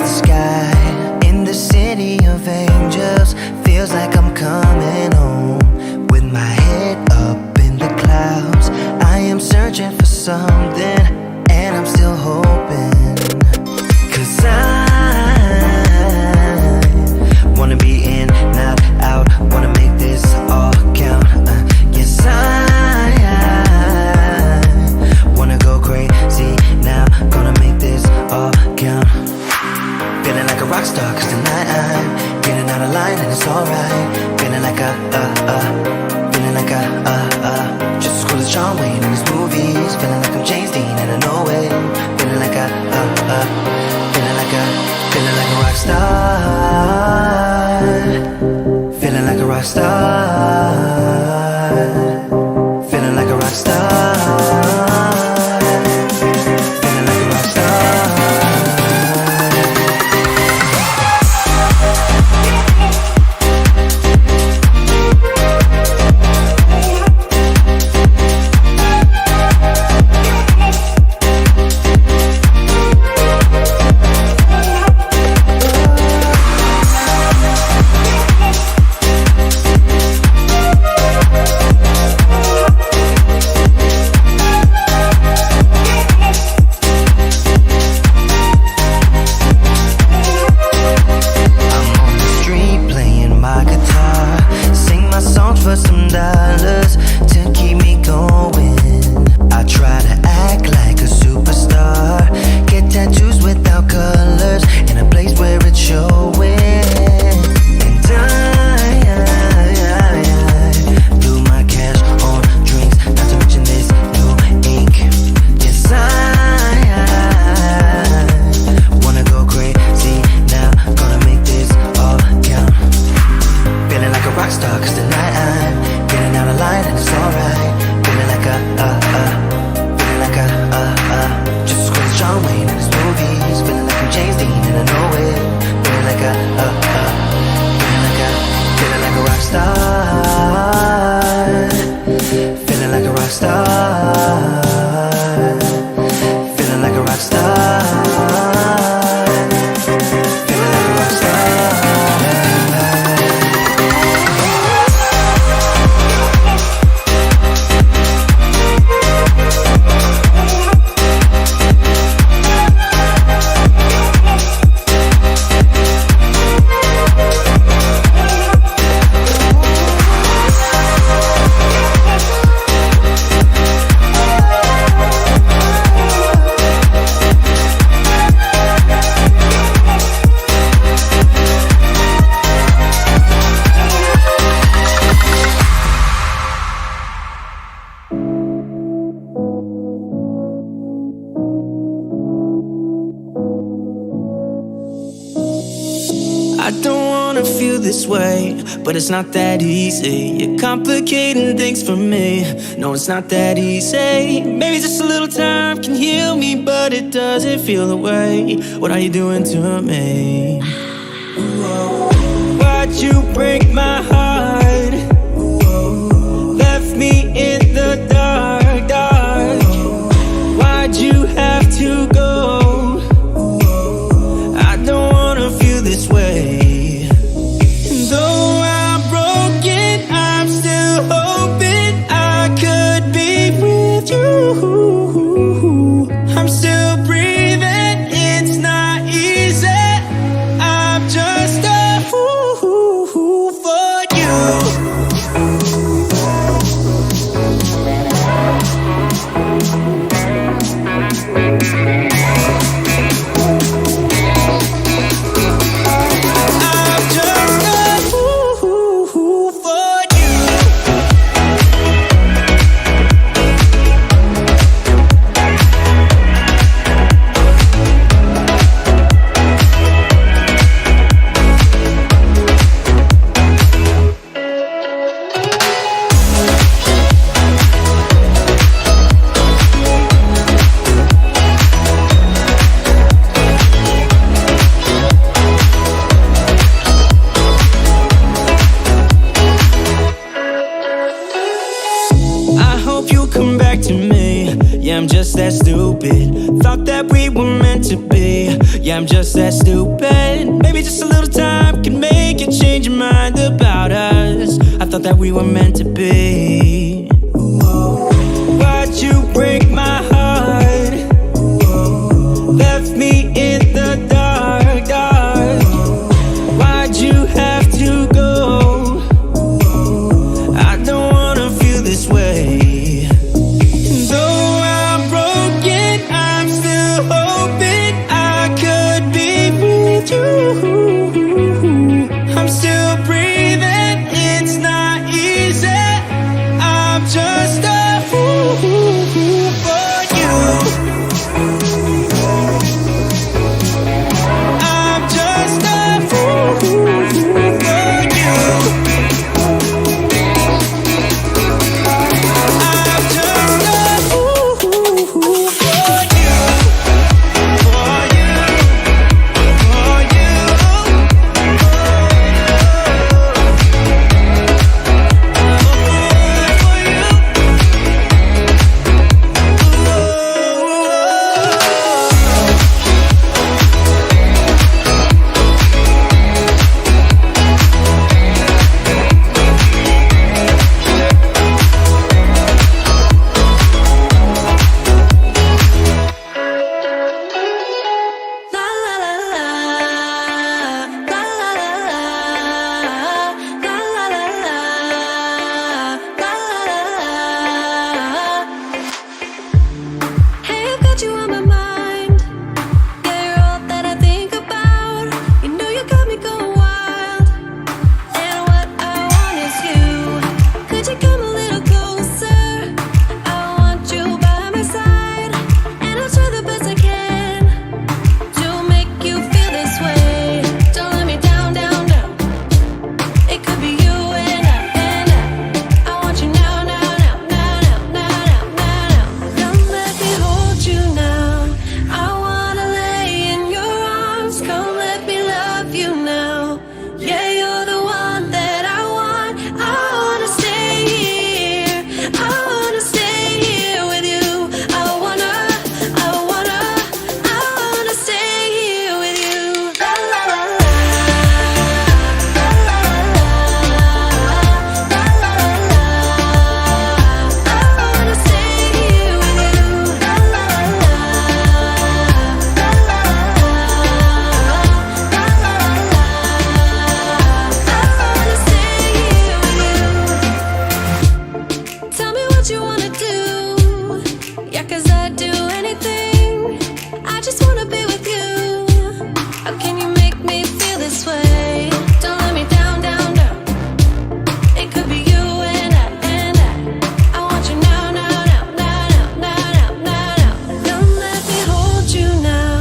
the sky. In the city of angels, feels like I'm coming home. With my head up in the clouds, I am searching for something, and I'm still hoping. 'Cause I wanna be in, not out, wanna make this all count. Yes, I wanna go crazy now, gonna make this all count. Feeling like a rock star, 'cause tonight I'm getting out of line and it's alright. Feeling like feeling like just as cool as John Wayne in his movies. Feeling like I'm James Dean and I know it. Feeling like feeling like a rock star. Feeling like a rock star. Feeling like a rock star. Feeling like a rock star. But it's not that easy. You're complicating things for me. No, it's not that easy. Maybe just a little time can heal me, but it doesn't feel the way. What are you doing to me? Why'd you break my heart? Left me in the dark, dark. Why'd you have to go? I don't wanna feel this way. I'm still breathing, it's not easy. I'm just a fool for you. Yeah, I'm just that stupid? Maybe just a little time can make you change your mind about us. I thought that we were meant to be. Why'd you break my heart? Left me in the dark, dark. Why'd you have to go? I don't wanna feel this way. Though I'm broken, I'm still hoping I could be with you. I'm still breathing, it's not easy. I'm just a fool for you. I'm just a fool for you. I'm just a fool for you. For you. For you. Hey, I've got you on my mind. Yeah, you're all that I think about. You know you got me going wild. And what I want is you. Could you come a little closer? I want you by my side. And I'll try the best I can to make you feel this way. Don't let me down, down, down. It could be you and I want you now, now, now, now, now, now, now, now. Come let me hold you now. I wanna lay in your arms. Come let me love you now. Yeah, you're the one that I want. I wanna stay here. I wanna stay here with you. I wanna stay here with you. La la la la. La la la la. La la la la. I wanna stay here with you. La la la la. La la la la. La la la la. I wanna stay here with you. Tell me what you wanna do. Yeah, 'cause I'd do anything. I just wanna be with you. How can you make me feel this way? Don't let me down, down, down. It could be you and I want you now, now, now, now, now, now, now, now. Come let me hold you now.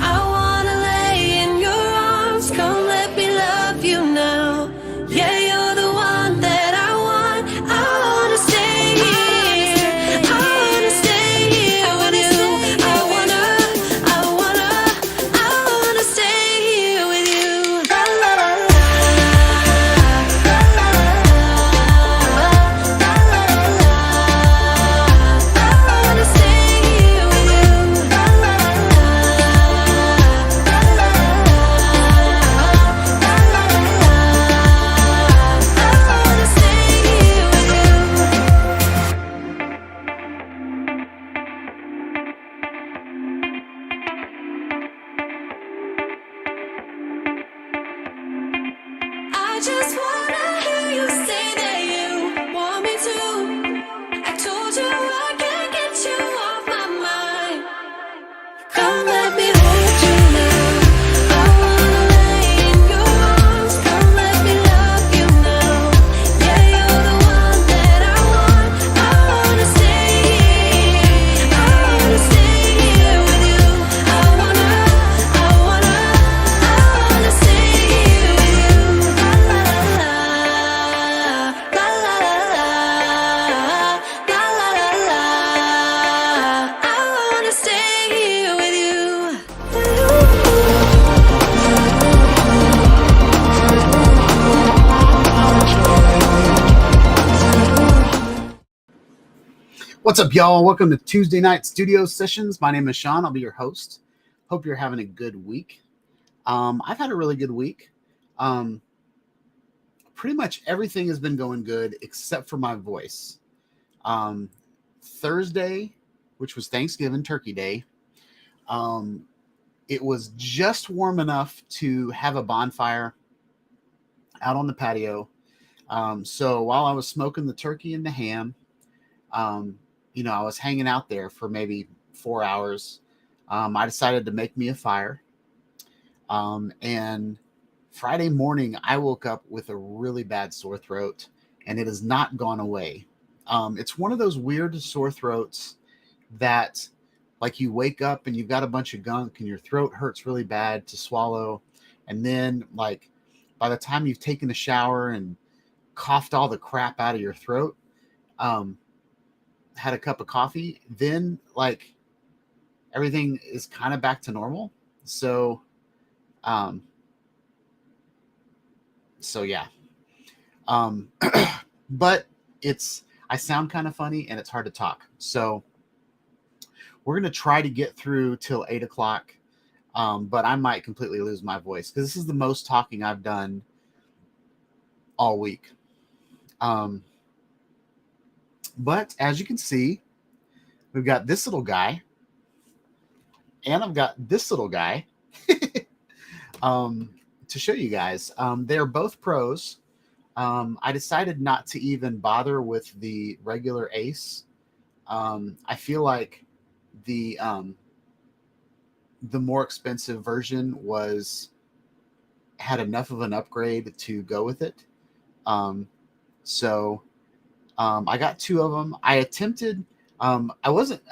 I wanna lay in your arms. Come let me love you now. Yeah, you're the one that I want. I wanna stay here. I wanna stay here with you. I wanna stay here with you. La la la la. La la la la. La la la la. I wanna stay here with you. La la la la. La la la la. La la la la. I wanna stay here with you. I just wanna hear you say that you want me to. I told you I can't get you off my mind. Come let me hold you now. I wanna lay in your arms. Come let me love you now. Yeah, you're the one that I want. I wanna stay here. I wanna stay here with you. I wanna stay here with you. La la la la. La la la la. La la la la. I wanna stay here with you. What's up, y'all? Welcome to Tuesday Night Studio Sessions. My name is Sean. I'll be your host. Hope you're having a good week. I've had a really good week. Pretty much everything has been going good except for my voice. Thursday, which was Thanksgiving, Turkey Day, it was just warm enough to have a bonfire out on the patio. So while I was smoking the turkey and the ham, I was hanging out there for maybe 4 hours. I decided to make me a fire. And Friday morning, I woke up with a really bad sore throat, and it has not gone away. It's one of those weird sore throats that, like, you wake up and you've got a bunch of gunk and your throat hurts really bad to swallow. And then, like, by the time you've taken a shower and coughed all the crap out of your throat, had a cup of coffee, then, like, everything is kind of back to normal. So yeah. But I sound kind of funny and it's hard to talk. So we're going to try to get through till 8 o'clock. But I might completely lose my voice because this is the most talking I've done all week. But as you can see, we've got this little guy and I've got this little guy to show you guys. They're both pros. I decided not to even bother with the regular Ace. I feel like the more expensive version had enough of an upgrade to go with it. So I got two of them. I attempted, I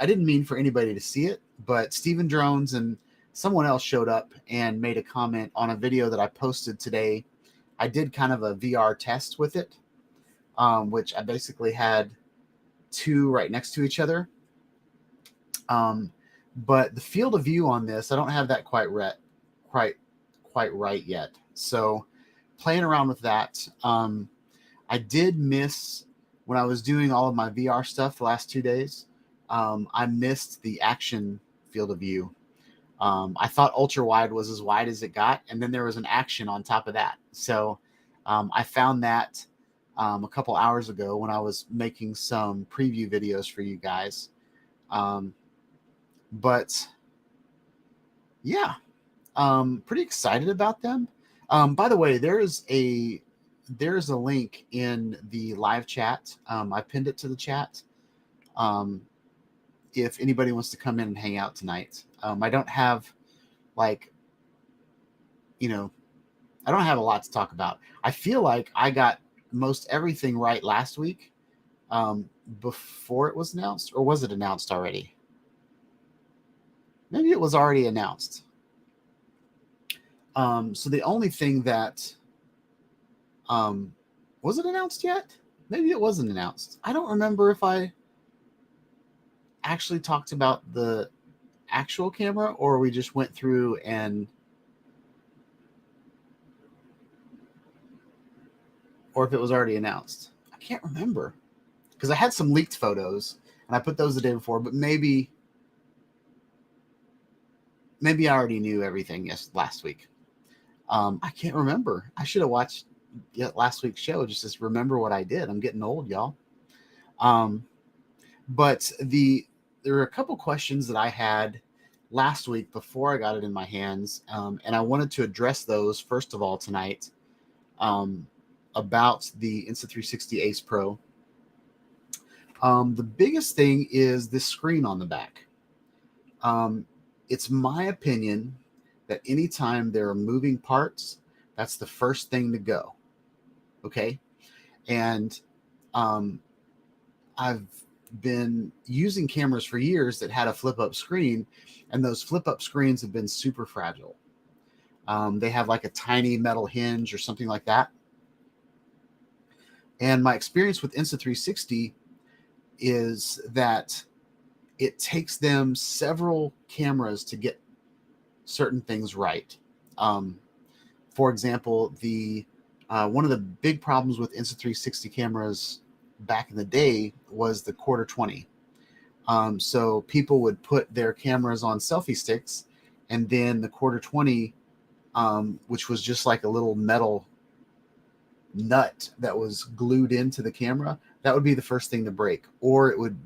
didn't mean for anybody to see it, but Steven Drones and someone else showed up and made a comment on a video that I posted today. I did kind of a VR test with it, which I basically had two right next to each other. But the field of view on this, I don't have that quite right yet. So playing around with that. I did miss, when I was doing all of my VR stuff the last 2 days, I missed the action field of view. I thought ultra wide was as wide as it got, and then there was an action on top of that. So I found that a couple hours ago when I was making some preview videos for you guys. But yeah, pretty excited about them. By the way, there's a link in the live chat. I pinned it to the chat. If anybody wants to come in and hang out tonight. I don't have I don't have a lot to talk about. I feel like I got most everything right last week before it was announced, or was it announced already? Maybe it was already announced. So the only thing that was it announced yet? Maybe it wasn't announced. I don't remember if I actually talked about the actual camera or we just went through or if it was already announced. I can't remember because I had some leaked photos and I put those the day before, but maybe I already knew everything last week. I can't remember. I should have watched last week's show just to remember what I did. I'm getting old, y'all. But there were a couple questions that I had last week before I got it in my hands, and I wanted to address those first of all tonight about the Insta360 Ace Pro. The biggest thing is this screen on the back. It's my opinion that anytime there are moving parts, that's the first thing to go. Okay. And I've been using cameras for years that had a flip up screen, and those flip up screens have been super fragile. They have like a tiny metal hinge or something like that. And my experience with Insta360 is that it takes them several cameras to get certain things right. For example, one of the big problems with Insta360 cameras back in the day was the quarter 20. So people would put their cameras on selfie sticks, and then the quarter 20 which was just like a little metal nut that was glued into the camera, that would be the first thing to break, or it would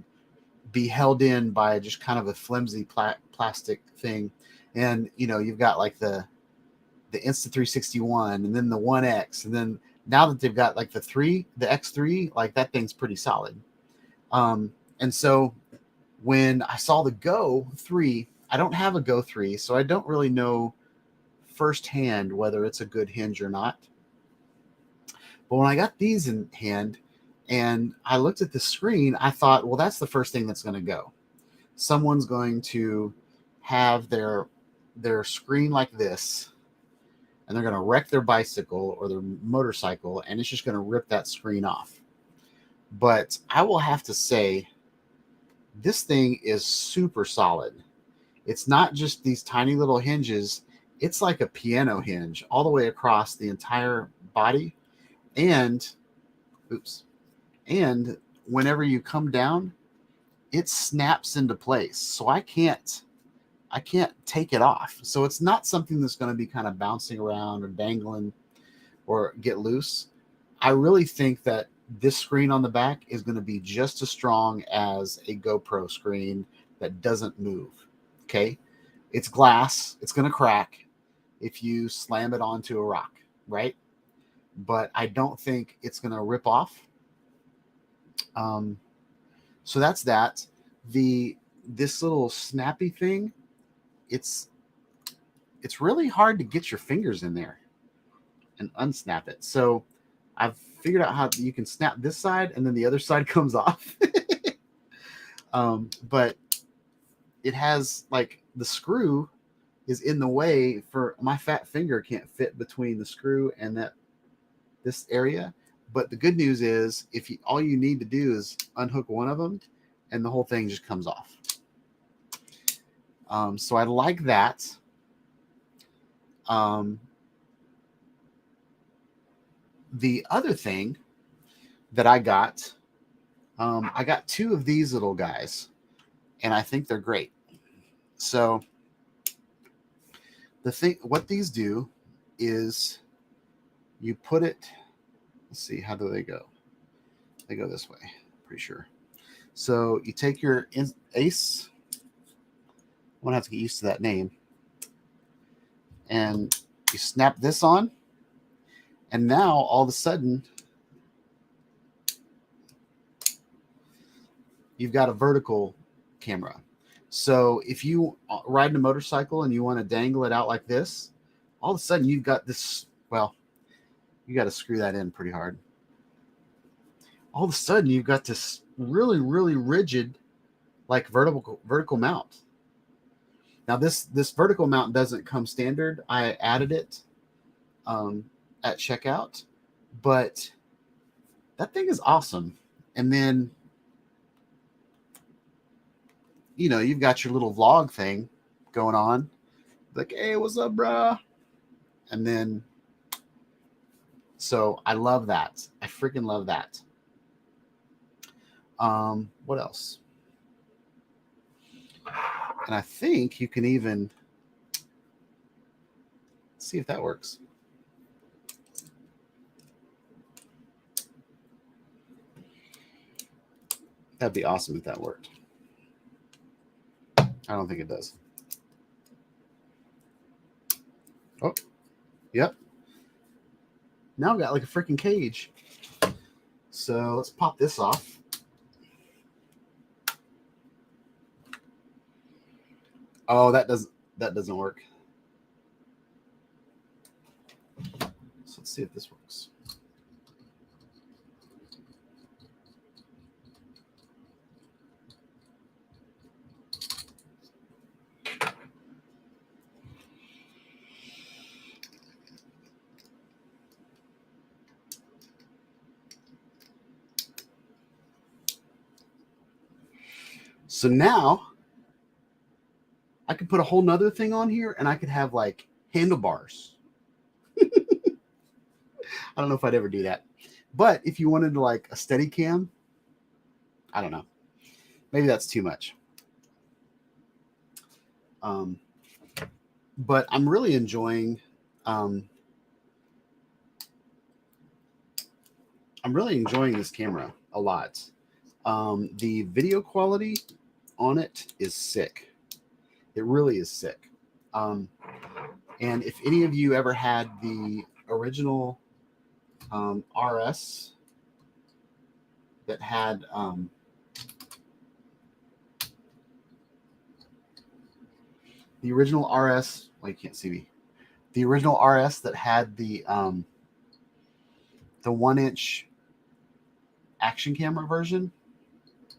be held in by just kind of a flimsy plastic thing. And you've got like the Insta360 one, and then the 1X, and then now that they've got like the X3, like that thing's pretty solid. And so when I saw the Go 3, I don't have a Go 3, so I don't really know firsthand whether it's a good hinge or not. But when I got these in hand and I looked at the screen, I thought, well, that's the first thing that's going to go. Someone's going to have their screen like this, and they're going to wreck their bicycle or their motorcycle, and it's just going to rip that screen off. But I will have to say, this thing is super solid. It's not just these tiny little hinges. It's like a piano hinge all the way across the entire body. And whenever you come down, it snaps into place. So I can't take it off. So it's not something that's going to be kind of bouncing around or dangling or get loose. I really think that this screen on the back is going to be just as strong as a GoPro screen that doesn't move. Okay. It's glass. It's going to crack if you slam it onto a rock, right? But I don't think it's going to rip off. So that's that. This little snappy thing, it's really hard to get your fingers in there and unsnap it. So I've figured out how you can snap this side and then the other side comes off. But it has like the screw is in the way for my fat finger can't fit between the screw and this area. But the good news is all you need to do is unhook one of them and the whole thing just comes off. So I like that. The other thing that I got two of these little guys, and I think they're great. So what these do is you put it, let's see, how do they go? They go this way, pretty sure. So you take your Ace, I'm gonna have to get used to that name, and you snap this on, and now all of a sudden you've got a vertical camera. So if you ride a motorcycle and you want to dangle it out like this, all of a sudden you've got this, well, you got to screw that in pretty hard. All of a sudden you've got this really, really rigid, like vertical mount. Now this vertical mount doesn't come standard. I added it at checkout, but that thing is awesome. And then, you've got your little vlog thing going on, like, hey, what's up, bruh? And then, so I love that. I freaking love that. What else? And I think you can even see if that works. That'd be awesome if that worked. I don't think it does. Oh, yep. Now I've got like a freaking cage. So let's pop this off. Oh, that doesn't work. So let's see if this works. So now I could put a whole nother thing on here and I could have like handlebars. I don't know if I'd ever do that. But if you wanted to like a steady cam, I don't know. Maybe that's too much. But I'm really enjoying I'm really enjoying this camera a lot. The video quality on it is sick. It really is sick. And if any of you ever had the original RS that had the original RS, well, you can't see me. The original RS that had the 1-inch action camera version,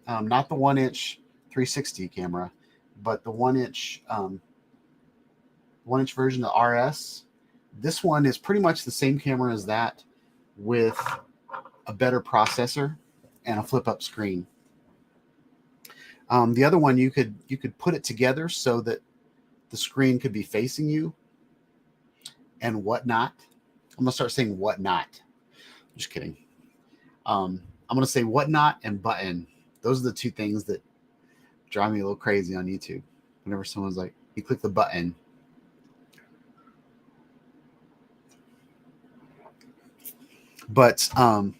not the 1-inch 360 camera, but the 1-inch 1-inch version of RS. This one is pretty much the same camera as that, with a better processor and a flip-up screen. The other one, you could put it together so that the screen could be facing you and whatnot. I'm gonna start saying whatnot. Just kidding. I'm gonna say whatnot and button. Those are the two things that drive me a little crazy on YouTube. Whenever someone's like, you click the button. But the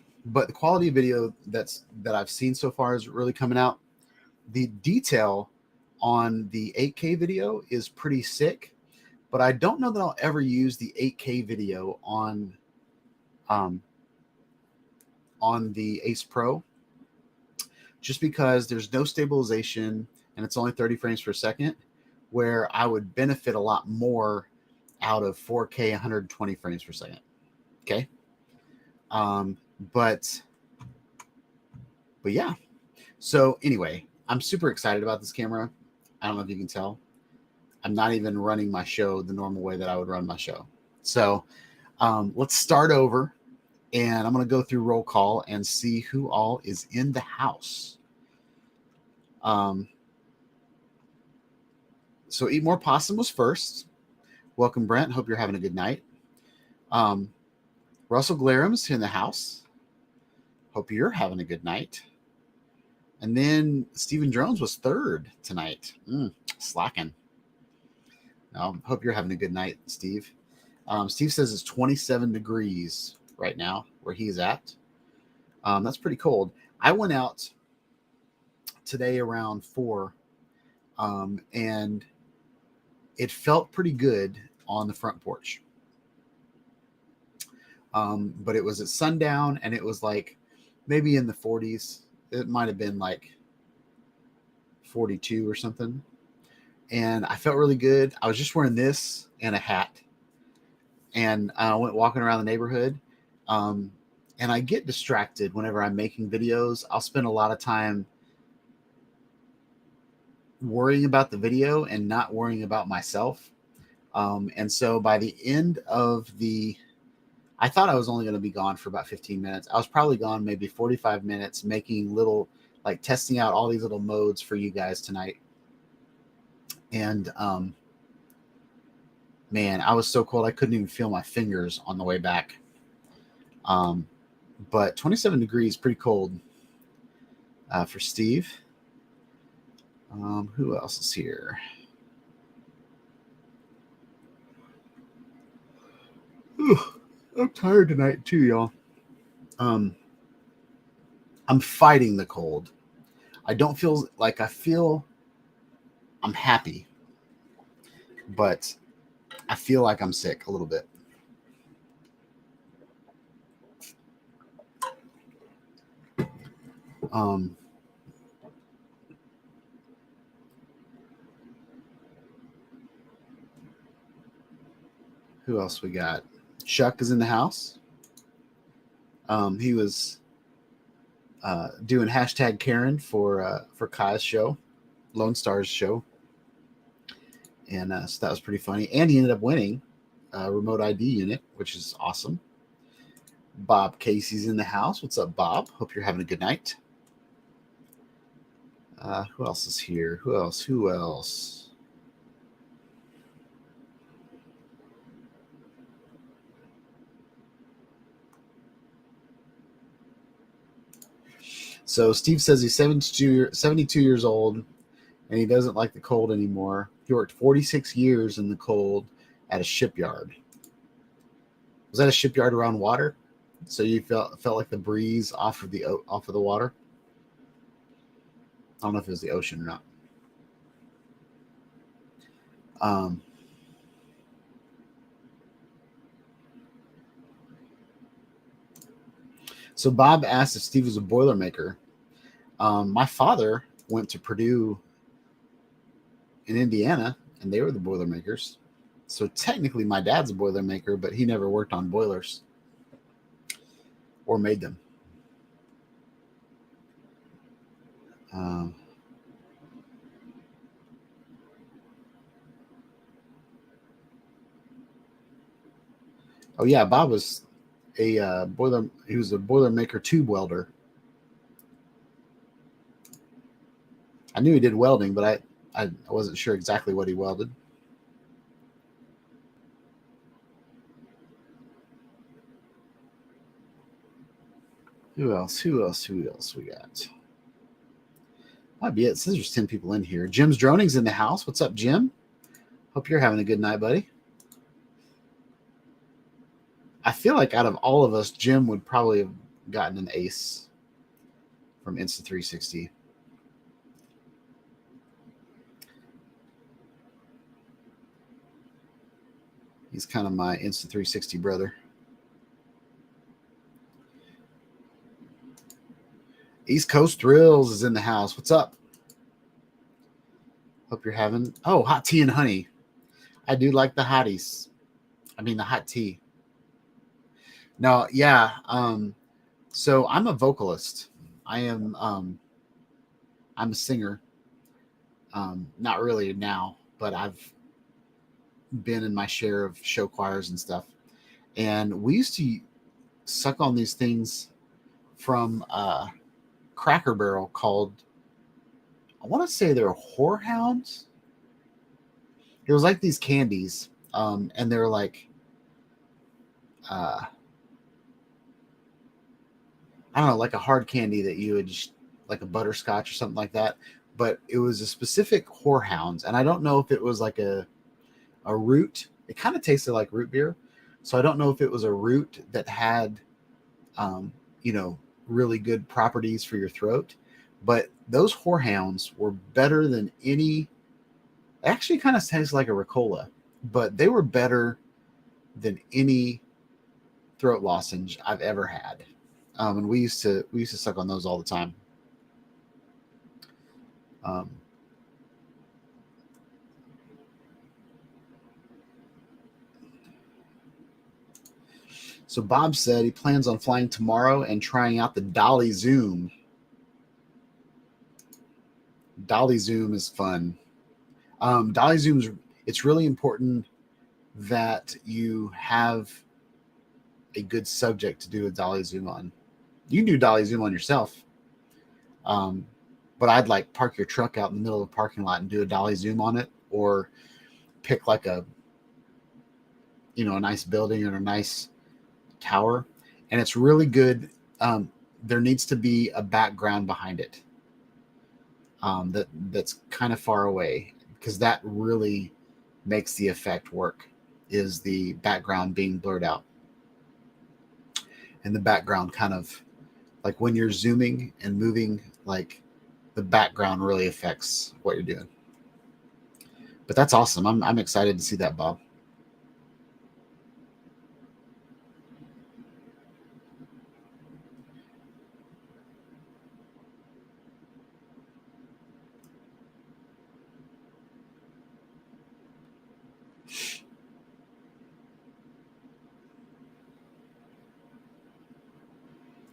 quality of video that I've seen so far is really coming out. The detail on the 8K video is pretty sick, but I don't know that I'll ever use the 8K video on the Ace Pro, just because there's no stabilization and it's only 30 frames per second, where I would benefit a lot more out of 4K 120 frames per second. Okay. But yeah. So anyway, I'm super excited about this camera. I don't know if you can tell. I'm not even running my show the normal way that I would run my show. So let's start over, and I'm going to go through roll call and see who all is in the house. So Eat More Possum was first. Welcome, Brent. Hope you're having a good night. Russell Glaram's in the house. Hope you're having a good night. And then Stephen Drones was third tonight. Slacking. Hope you're having a good night, Steve. Steve says it's 27 degrees right now where he's at. That's pretty cold. I went out today around 4, and it felt pretty good on the front porch. But it was at sundown, and it was like maybe in the 40s. It might have been like 42 or something. And I felt really good. I was just wearing this and a hat. And I went walking around the neighborhood. And I get distracted whenever I'm making videos. I'll spend a lot of time worrying about the video and not worrying about myself. And so by the end of I thought I was only going to be gone for about 15 minutes. I was probably gone maybe 45 minutes, making little, like testing out all these little modes for you guys tonight. And man, I was so cold I couldn't even feel my fingers on the way back. But 27 degrees, pretty cold for Steve. Who else is here? I'm tired tonight too, y'all. I'm fighting the cold. I don't feel like I'm happy, but I feel like I'm sick a little bit. Who else we got? Chuck is in the house. He was doing hashtag Karen for Kai's show, Lone Star's show. And so that was pretty funny. And he ended up winning a remote ID unit, which is awesome. Bob Casey's in the house. What's up, Bob? Hope you're having a good night. Who else is here? Who else? So Steve says he's 72 years old, and he doesn't like the cold anymore. He worked 46 years in the cold at a shipyard. Was that a shipyard around water? So you felt like the breeze off of the water? I don't know if it was the ocean or not. So Bob asked if Steve was a Boilermaker. My father went to Purdue in Indiana, and they were the Boilermakers. So technically, my dad's a Boilermaker, but he never worked on boilers or made them. Oh yeah, Bob was a boiler. He was a Boilermaker tube welder. I knew he did welding, but I wasn't sure exactly what he welded. Who else we got? Might be it. Since there's 10 people in here. Jim's Droning's in the house. What's up, Jim? Hope you're having a good night, buddy. I feel like out of all of us, Jim would probably have gotten an ace from Insta360. He's kind of my Insta360 brother. East Coast Thrills is in the house. What's up? Hope you're having... Oh, hot tea and honey. I do like the hotties. I mean, the hot tea. No, yeah. So I'm a vocalist. I'm a singer. Not really now, but I've been in my share of show choirs and stuff. And we used to suck on these things from Cracker Barrel called, I want to say they're whorehounds. It was like these candies, and they're like, I don't know, like a hard candy that you would just, like a butterscotch or something like that. But it was a specific whorehounds, and I don't know if it was like a root. It kind of tasted like root beer, so I don't know if it was a root that had, really good properties for your throat. But those whorehounds were better than any. Actually, kind of tastes like a Ricola, but they were better than any throat lozenge I've ever had. And we used to suck on those all the time. So Bob said he plans on flying tomorrow and trying out the Dolly Zoom. Dolly Zoom is fun. Dolly Zoom's, it's really important that you have a good subject to do a Dolly Zoom on. You can do Dolly Zoom on yourself. But I'd like park your truck out in the middle of the parking lot and do a Dolly Zoom on it, or pick like a nice building or a nice tower. And it's really good. There needs to be a background behind it. That's kind of far away, because that really makes the effect work, is the background being blurred out. And the background kind of, like when you're zooming and moving, like the background really affects what you're doing. But that's awesome. I'm excited to see that, Bob.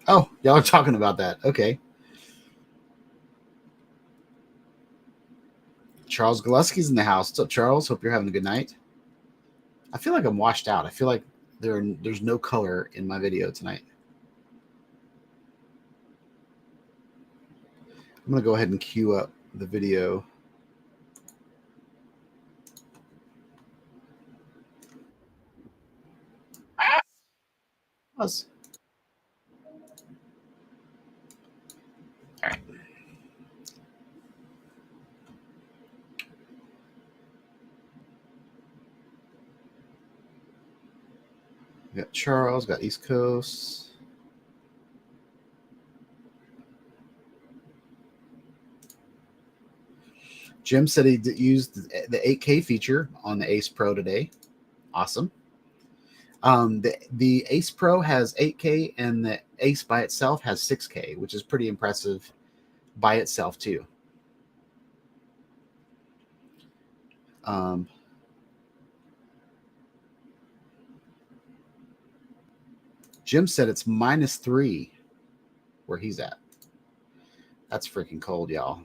Oh, y'all are talking about that. Okay. Charles Gillespie's in the house. What's up, Charles? Hope you're having a good night. I feel like I'm washed out. I feel like there's no color in my video tonight. I'm going to go ahead and queue up the video. Us. All right. We got Charles, got East Coast. Jim said he used the 8K feature on the Ace Pro today. Awesome. The Ace Pro has 8K, and the Ace by itself has 6K, which is pretty impressive by itself too. Jim said it's -3 where he's at. That's freaking cold, y'all.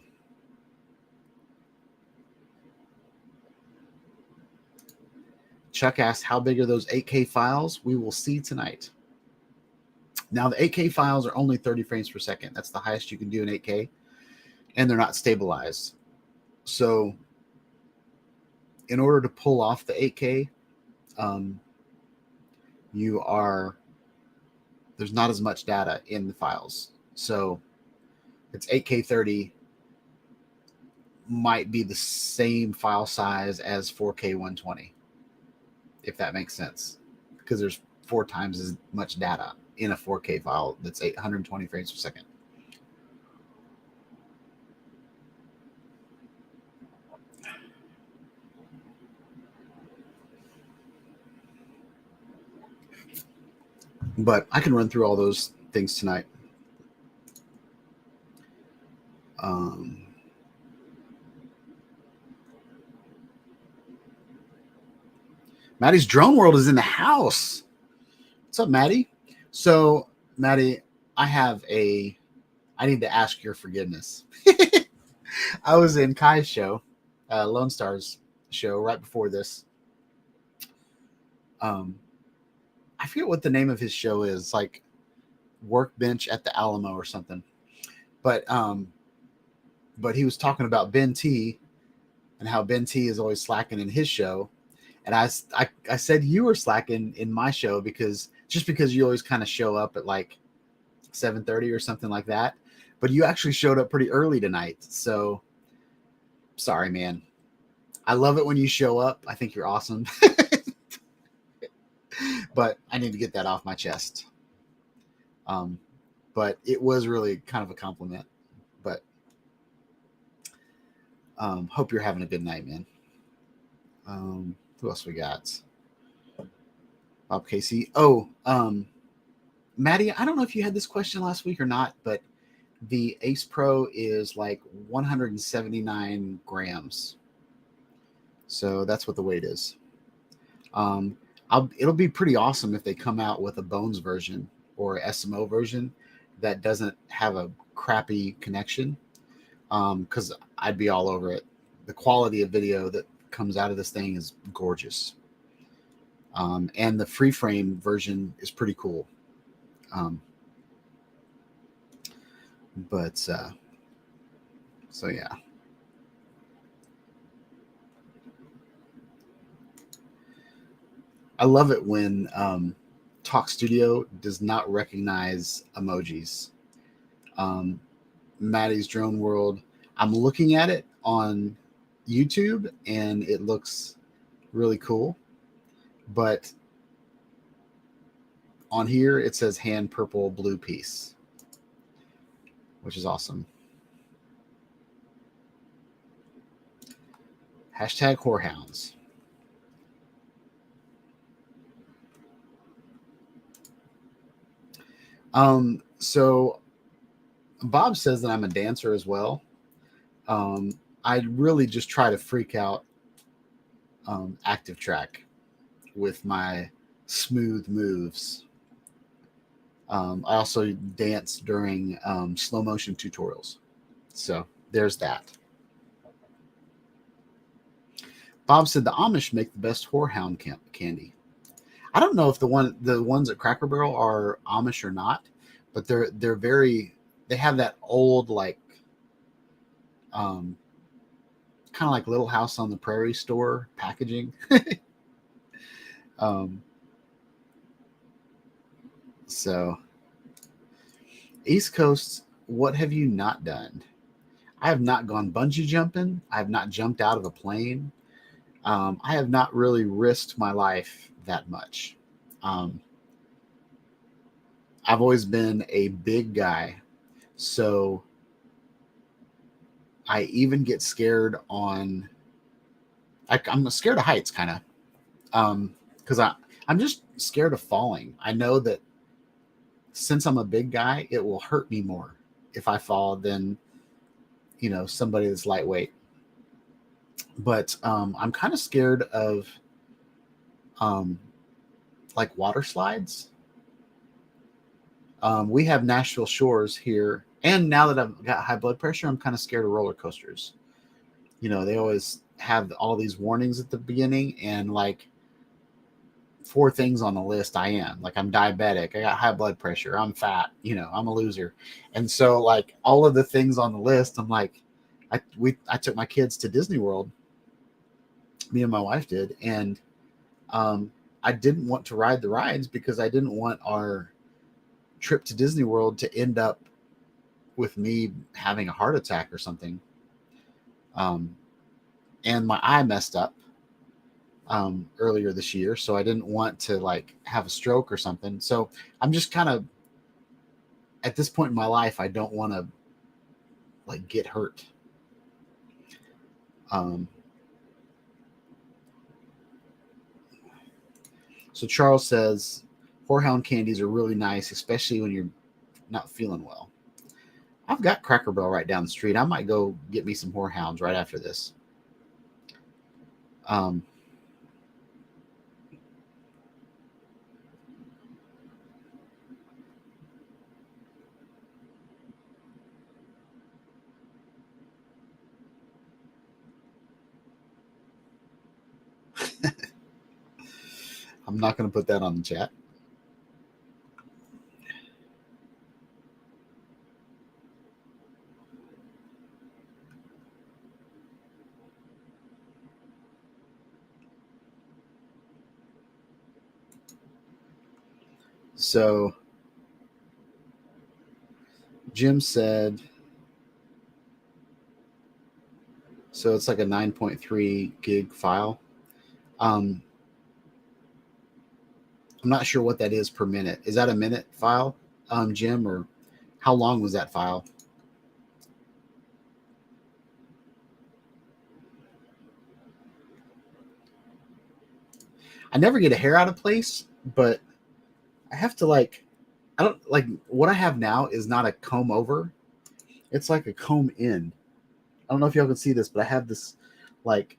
Chuck asked, how big are those 8K files? We will see tonight. Now, the 8K files are only 30 frames per second. That's the highest you can do in 8K, and they're not stabilized. So in order to pull off the 8K, there's not as much data in the files. So it's 8K 30 might be the same file size as 4K 120, if that makes sense, because there's 4 times as much data in a 4K file that's 820 frames per second. But I can run through all those things tonight. Maddie's Drone World is in the house. What's up, Maddie? So, Maddie, I need to ask your forgiveness. I was in Kai's show, Lone Star's show, right before this. I forget what the name of his show is, like Workbench at the Alamo or something. But he was talking about Ben T and how Ben T is always slacking in his show. And I said you were slacking in my show because you always kind of show up at like 7:30 or something like that. But you actually showed up pretty early tonight. So sorry, man. I love it when you show up. I think you're awesome. But I need to get that off my chest. But it was really kind of a compliment. But hope you're having a good night, man. Who else we got? Bob Casey. Oh, Maddie, I don't know if you had this question last week or not, but the Ace Pro is like 179 grams. So that's what the weight is. It'll be pretty awesome if they come out with a Bones version or SMO version that doesn't have a crappy connection, because I'd be all over it. The quality of video that comes out of this thing is gorgeous. And the free frame version is pretty cool. So yeah. I love it when Talk Studio does not recognize emojis. Maddie's Drone World, I'm looking at it on YouTube and it looks really cool, but on here it says hand purple blue piece, which is awesome. Hashtag whorehounds. So Bob says that I'm a dancer as well. I really just try to freak out active track with my smooth moves. I also dance during slow motion tutorials. So there's that. Bob said the Amish make the best whorehound candy. I don't know if the ones at Cracker Barrel are Amish or not, but they have that old, like, kind of like Little House on the Prairie store packaging. So East Coast, what have you not done? I have not gone bungee jumping. I have not jumped out of a plane. I have not really risked my life that much. I've always been a big guy, so I even get scared on. I'm scared of heights, kind of, because I'm just scared of falling. I know that since I'm a big guy, it will hurt me more if I fall than somebody that's lightweight. But I'm kind of scared of um, like water slides. We have Nashville Shores here, and now that I've got high blood pressure, I'm kind of scared of roller coasters. They always have all these warnings at the beginning, and like 4 things on the list I am. Like, I'm diabetic, I got high blood pressure, I'm fat, I'm a loser. And so like all of the things on the list, I'm like, I took my kids to Disney World, me and my wife did, and I didn't want to ride the rides because I didn't want our trip to Disney World to end up with me having a heart attack or something. And my eye messed up earlier this year, so I didn't want to like have a stroke or something. So I'm just kind of at this point in my life, I don't want to like get hurt. So Charles says whorehound candies are really nice, especially when you're not feeling well. I've got Cracker Barrel right down the street. I might go get me some whorehounds right after this. I'm not going to put that on the chat. So Jim said, so it's like a 9.3 gig file. I'm not sure what that is per minute. Is that a minute file, Jim, or how long was that file? I never get a hair out of place, but I have to like, I don't like what I have now is not a comb over. It's like a comb in. I don't know if y'all can see this, but I have this like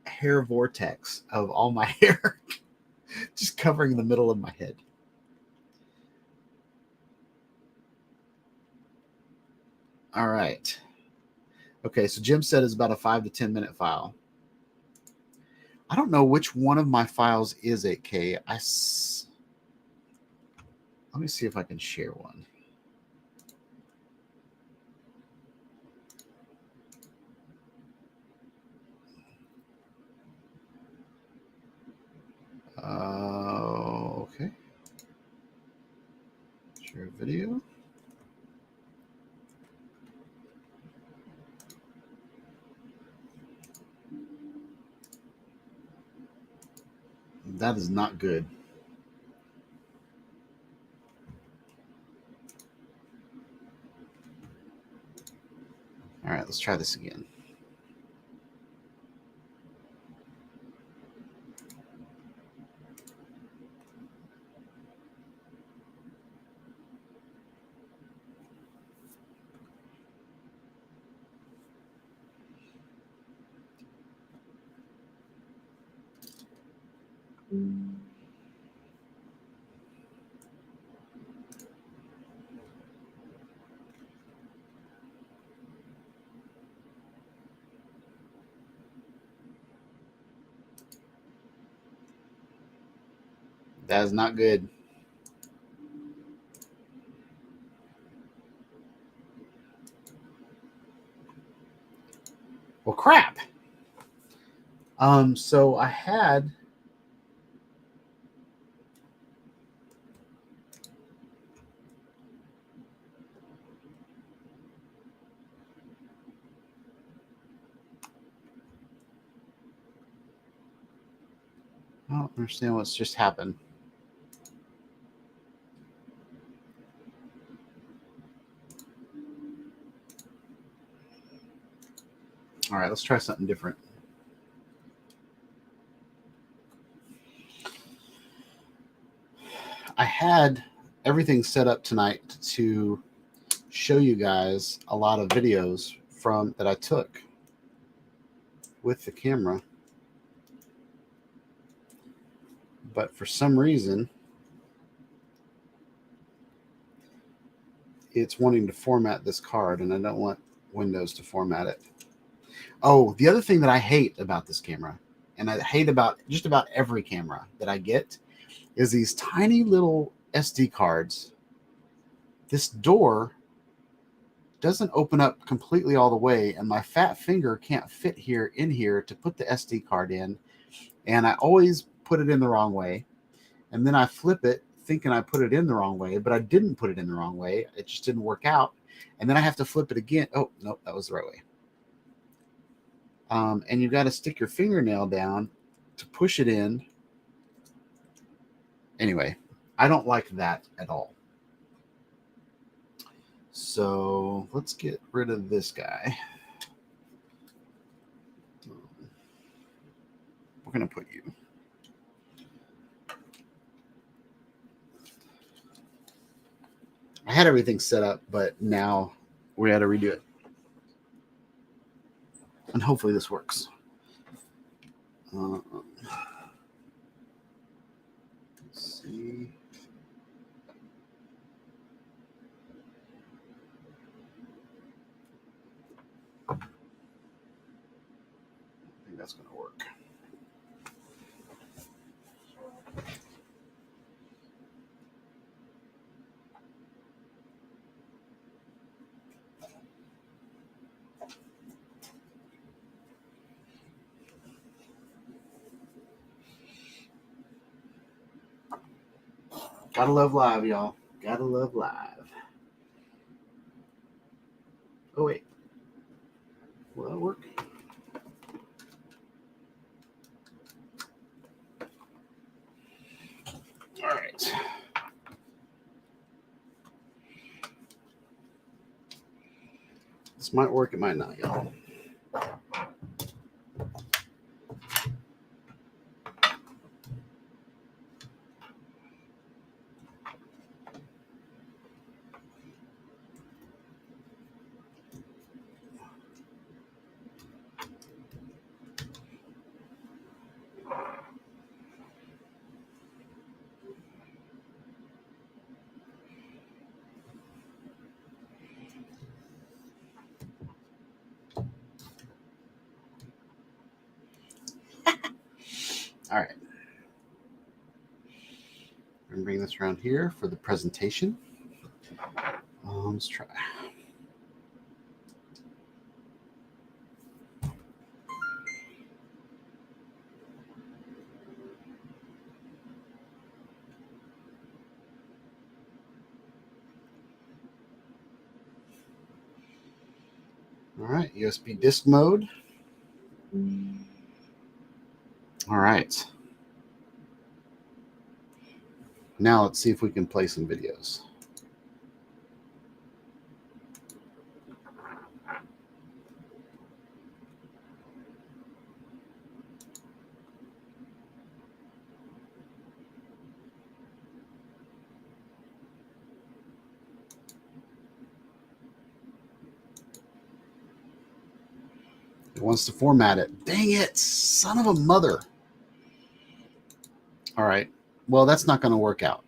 hair vortex of all my hair just covering the middle of my head. All right. Okay, so Jim said it's about a 5 to 10 minute file. I don't know which one of my files is 8K. Let me see if I can share one. Okay. Share video. That is not good. All right, let's try this again. That is not good. Well, crap. So I had I don't understand what's just happened. All right, let's try something different. I had everything set up tonight to show you guys a lot of videos from that I took with the camera, but for some reason it's wanting to format this card, and I don't want Windows to format it. Oh, the other thing that I hate about this camera, and I hate about just about every camera that I get, is these tiny little SD cards. This door doesn't open up completely all the way, and my fat finger can't fit here in here to put the SD card in, and I always put it in the wrong way, and then I flip it thinking I put it in the wrong way, but I didn't put it in the wrong way. It just didn't work out, and then I have to flip it again. Oh, nope, that was the right way. And you've got to stick your fingernail down to push it in. Anyway, I don't like that at all. So let's get rid of this guy. We're going to put you. I had everything set up, but now we got to redo it. And hopefully this works. Let's see. I think that's going to work. Gotta love live, y'all. Gotta love live. Oh, wait. Will that work? All right. This might work, it might not, y'all. All right. I'm going to bring this around here for the presentation. Let's try. All right, USB disk mode. All right. Now let's see if we can play some videos. It wants to format it. Dang it, son of a mother. All right. Well, that's not going to work out.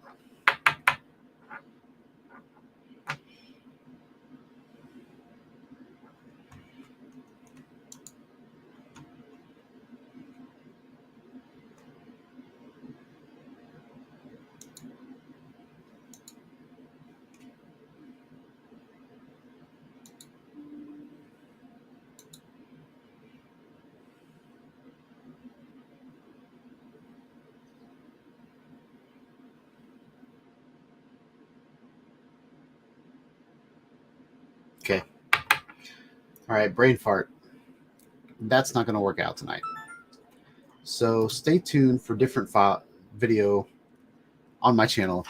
Okay. All right, brain fart. That's not going to work out tonight. So stay tuned for different video on my channel.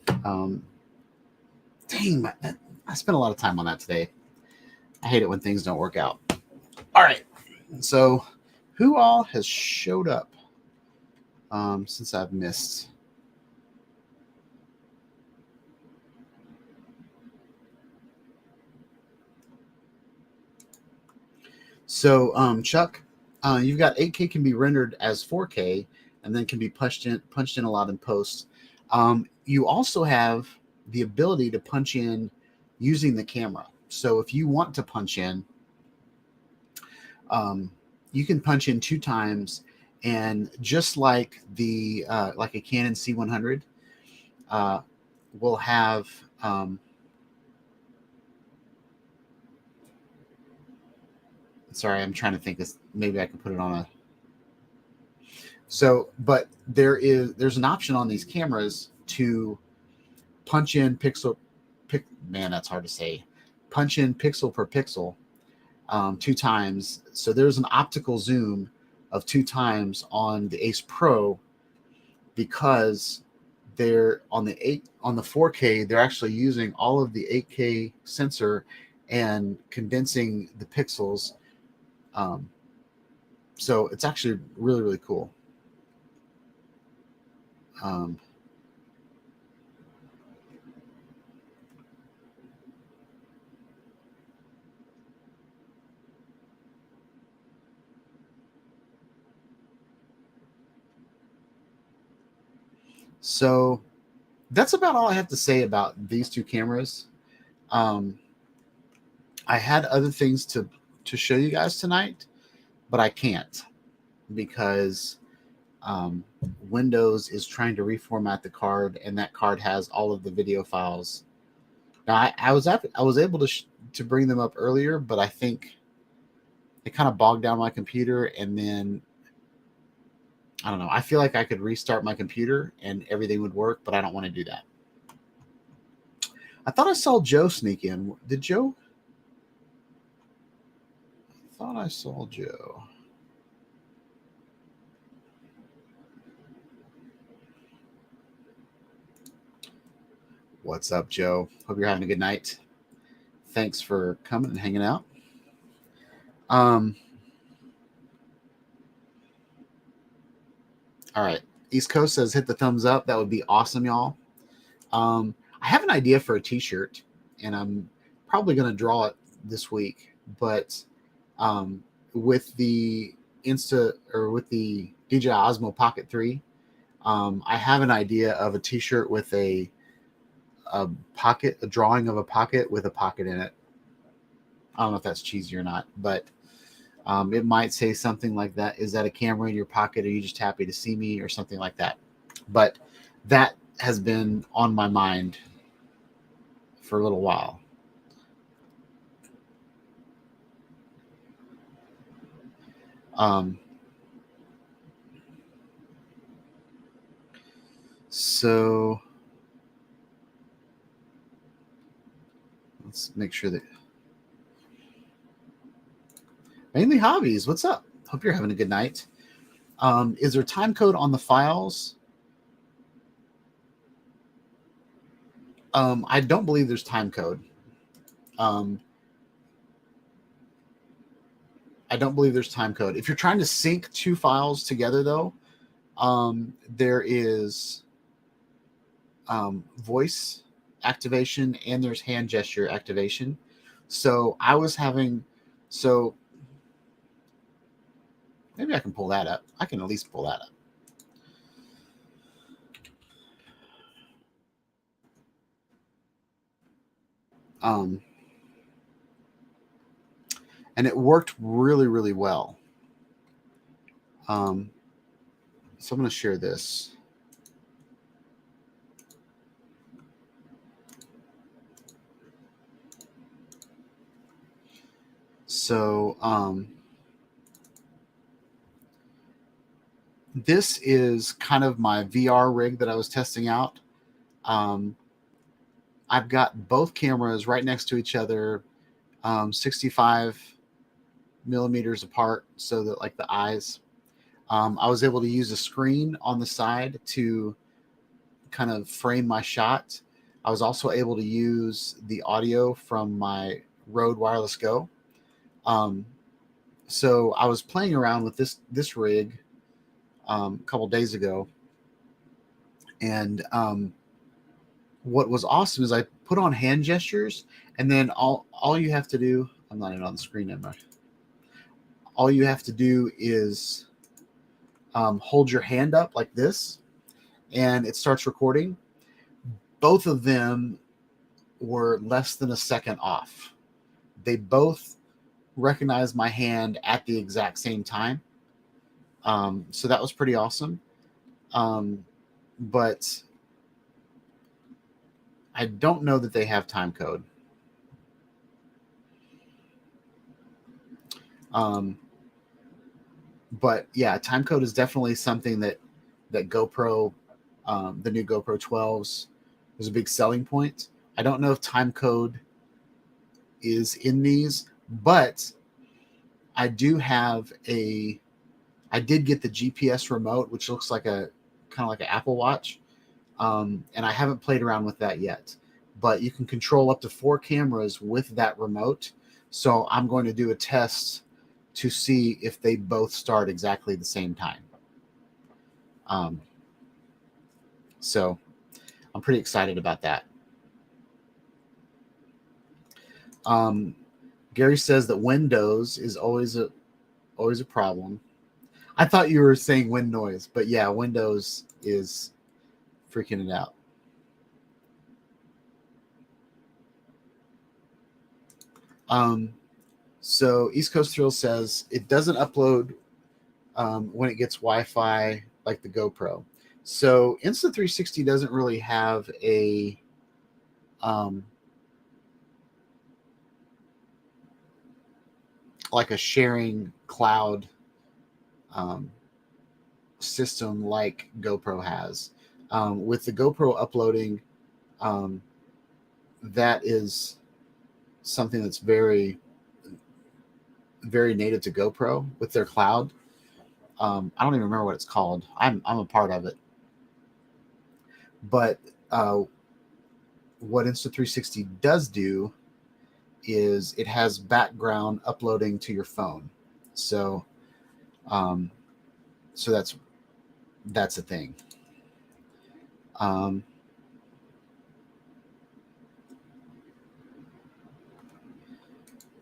Dang, I spent a lot of time on that today. I hate it when things don't work out. All right. So who all has showed up since I've missed? So Chuck, you've got 8K can be rendered as 4K and then can be punched in a lot in post. You also have the ability to punch in using the camera. So if you want to punch in, you can punch in 2 times, and just like the like a Canon C100 will have sorry, I'm trying to think this, maybe I can put it on a but there's an option on these cameras to punch in man, that's hard to say, punch in pixel per pixel 2 times. So there's an optical zoom of 2 times on the Ace Pro, because they're on the 4K, they're actually using all of the 8K sensor and condensing the pixels. So it's actually really, really cool. So that's about all I have to say about these 2 cameras. I had other things to show you guys tonight, but I can't, because Windows is trying to reformat the card, and that card has all of the video files. Now I was able to bring them up earlier, but I think it kind of bogged down my computer, and then I don't know. I feel like I could restart my computer and everything would work, but I don't want to do that. I thought I saw Joe sneak in. Did Joe? I thought I saw Joe. What's up, Joe? Hope you're having a good night. Thanks for coming and hanging out. All right. East Coast says hit the thumbs up. That would be awesome, y'all. I have an idea for a t-shirt, and I'm probably going to draw it this week, but with the with the DJI Osmo Pocket 3, I have an idea of a t-shirt with a drawing of a pocket with a pocket in it. I don't know if that's cheesy or not, but it might say something like that. Is that a camera in your pocket? Are you just happy to see me, or something like that? But that has been on my mind for a little while. So let's make sure that mainly hobbies. What's up? Hope you're having a good night. Is there time code on the files? I don't believe there's time code. I don't believe there's time code. If you're trying to sync 2 files together, though, there is voice activation and there's hand gesture activation. So maybe I can pull that up. I can at least pull that up. And it worked really, really well. So I'm going to share this. So this is kind of my VR rig that I was testing out. I've got both cameras right next to each other, 65 millimeters apart, so that like the eyes. I was able to use a screen on the side to kind of frame my shot. I was also able to use the audio from my Rode Wireless Go. So I was playing around with this rig a couple days ago, and what was awesome is I put on hand gestures, and then all you have to do, I'm not even on the screen anymore. All you have to do is hold your hand up like this, and it starts recording. Both of them were less than a second off. They both recognized my hand at the exact same time. So that was pretty awesome. But I don't know that they have time code. But yeah, time code is definitely something that GoPro, the new GoPro 12s, was a big selling point. I don't know if time code is in these, but I do have I did get the GPS remote, which looks like a kind of like an Apple Watch. And I haven't played around with that yet, but you can control up to 4 cameras with that remote. So I'm going to do a test to see if they both start exactly the same time. So I'm pretty excited about that. Gary says that Windows is always a problem. I thought you were saying wind noise, but yeah, Windows is freaking it out. So East Coast Thrill says it doesn't upload when it gets Wi-Fi like the GoPro. So Insta360 doesn't really have a like a sharing cloud system like GoPro has. With the GoPro uploading, that is something that's very, very native to GoPro with their cloud. I don't even remember what it's called. I'm a part of it. But what Insta360 does do is it has background uploading to your phone. So so that's a thing.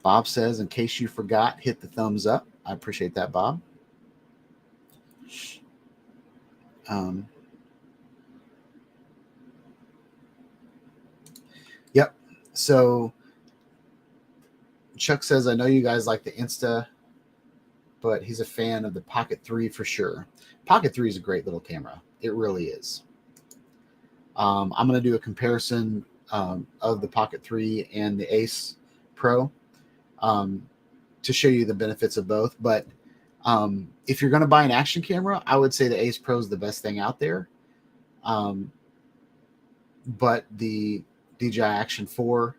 Bob says, in case you forgot, hit the thumbs up. I appreciate that, Bob. Yep. So Chuck says, I know you guys like the Insta, but he's a fan of the Pocket 3 for sure. Pocket 3 is a great little camera. It really is. I'm going to do a comparison of the Pocket 3 and the Ace Pro to show you the benefits of both. But if you're going to buy an action camera, I would say the Ace Pro is the best thing out there. But the DJI Action 4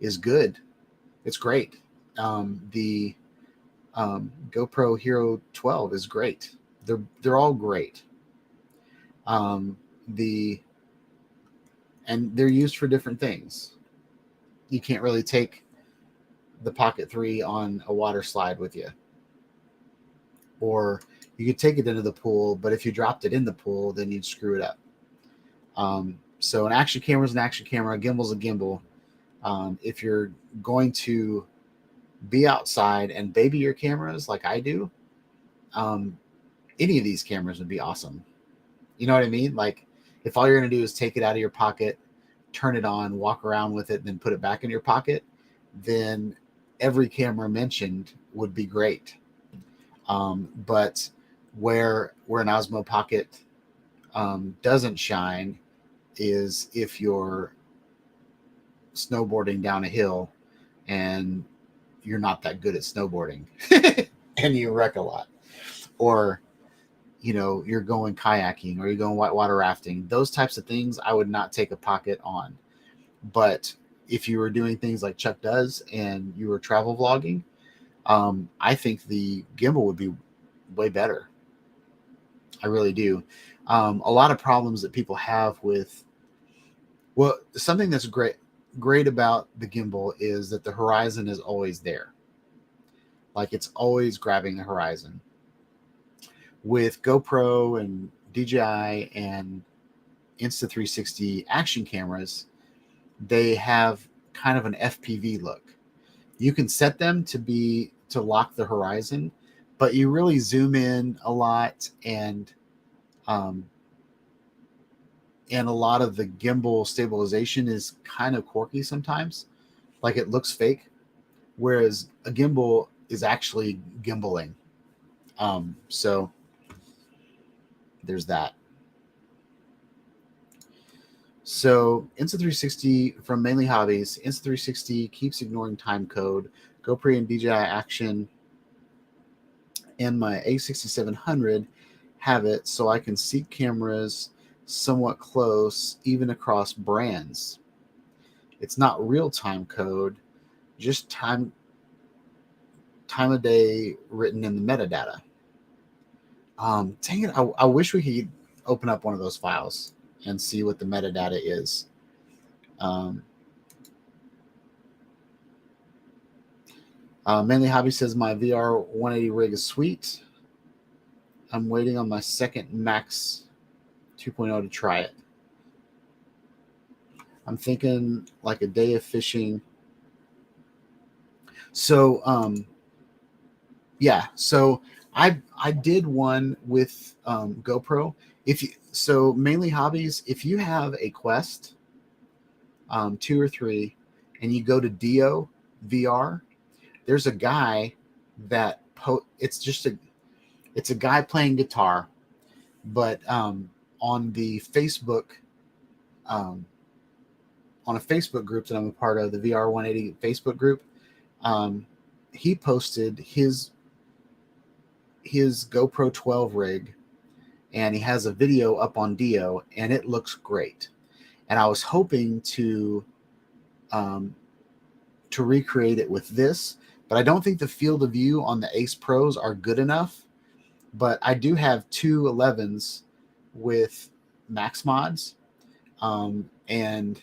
is good. It's great. The GoPro Hero 12 is great. They're all great. And they're used for different things. You can't really take the Pocket 3 on a water slide with you. Or you could take it into the pool, but if you dropped it in the pool, then you'd screw it up. So an action camera is an action camera. A gimbal is a gimbal. If you're going to be outside and baby your cameras like I do, any of these cameras would be awesome. You know what I mean? Like if all you're going to do is take it out of your pocket, turn it on, walk around with it, and then put it back in your pocket, then every camera mentioned would be great. But where an Osmo Pocket doesn't shine is if you're snowboarding down a hill and you're not that good at snowboarding and you wreck a lot, or you're going kayaking or you're going whitewater rafting. Those types of things I would not take a pocket on. But if you were doing things like Chuck does and you were travel vlogging, I think the gimbal would be way better. I really do. A lot of problems that people have with, well, something that's great about the gimbal is that the horizon is always there. Like it's always grabbing the horizon. With GoPro and DJI and Insta360 action cameras, they have kind of an FPV look. You can set them to lock the horizon, but you really zoom in a lot, and a lot of the gimbal stabilization is kind of quirky sometimes. Like it looks fake, whereas a gimbal is actually gimbaling. So there's that. So Insta360 from Mainly Hobbies, Insta360 keeps ignoring time code. GoPro and DJI Action and my A6700 have it, so I can seek cameras somewhat close, even across brands. It's not real time code, just time of day written in the metadata. Dang it, I wish we could open up one of those files and see what the metadata is. Mainly Hobby says my VR 180 rig is sweet. I'm waiting on my second Max 2.0 to try it. I'm thinking like a day of fishing. So yeah, so I did one with GoPro. So Mainly Hobbies, if you have a Quest 2 or 3 and you go to Dio VR, there's a guy that it's a guy playing guitar, but on the Facebook on a Facebook group that I'm a part of, the VR 180 Facebook group, he posted his GoPro 12 rig, and he has a video up on Dio, and it looks great. And I was hoping to recreate it with this, but I don't think the field of view on the Ace Pros are good enough. But I do have two 11s with Max mods, and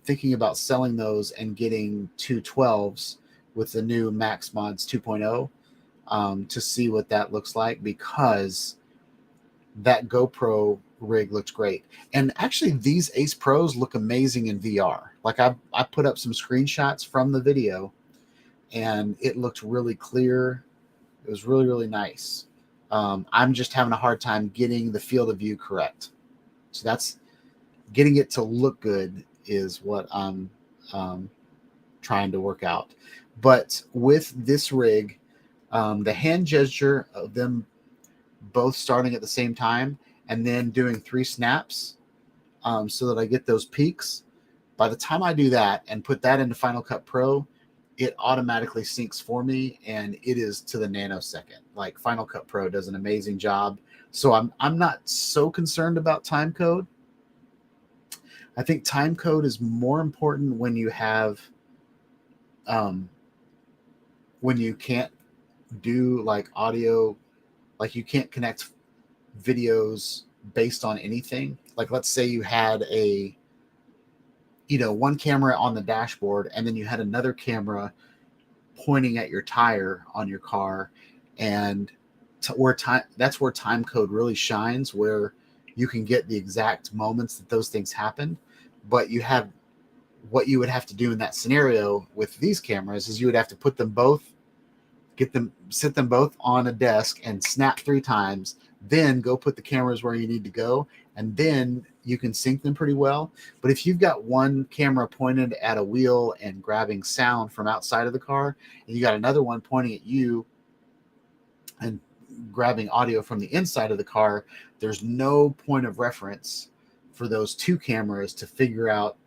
thinking about selling those and getting two 12s with the new Max mods 2.0 to see what that looks like, because that GoPro rig looks great. And actually these Ace Pros look amazing in VR. Like I put up some screenshots from the video, and it looked really clear. It was really, really nice. I'm just having a hard time getting the field of view correct. So that's getting it to look good is what I'm trying to work out. But with this rig, the hand gesture of them both starting at the same time and then doing 3 snaps so that I get those peaks. By the time I do that and put that into Final Cut Pro, it automatically syncs for me, and it is to the nanosecond. Like Final Cut Pro does an amazing job. So I'm not so concerned about time code. I think time code is more important when you have when you can't do like audio, like you can't connect videos based on anything. Like let's say you had one camera on the dashboard, and then you had another camera pointing at your tire on your car, and that's where time code really shines, where you can get the exact moments that those things happen. But you have what you would have to do in that scenario with these cameras is you would have to put them both, sit them both on a desk and snap 3 times, then go put the cameras where you need to go, and then you can sync them pretty well. But if you've got one camera pointed at a wheel and grabbing sound from outside of the car, and you got another one pointing at you and grabbing audio from the inside of the car, there's no point of reference for those 2 cameras to figure out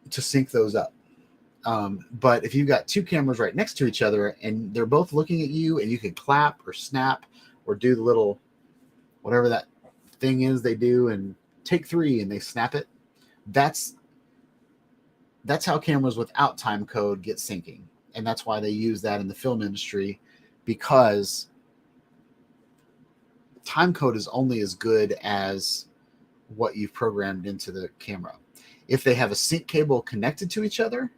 to sync those up. But if you've got 2 cameras right next to each other and they're both looking at you, and you can clap or snap or do the little whatever that thing is they do and take 3 and they snap it, that's how cameras without time code get syncing. And that's why they use that in the film industry, because time code is only as good as what you've programmed into the camera. If they have a sync cable connected to each other,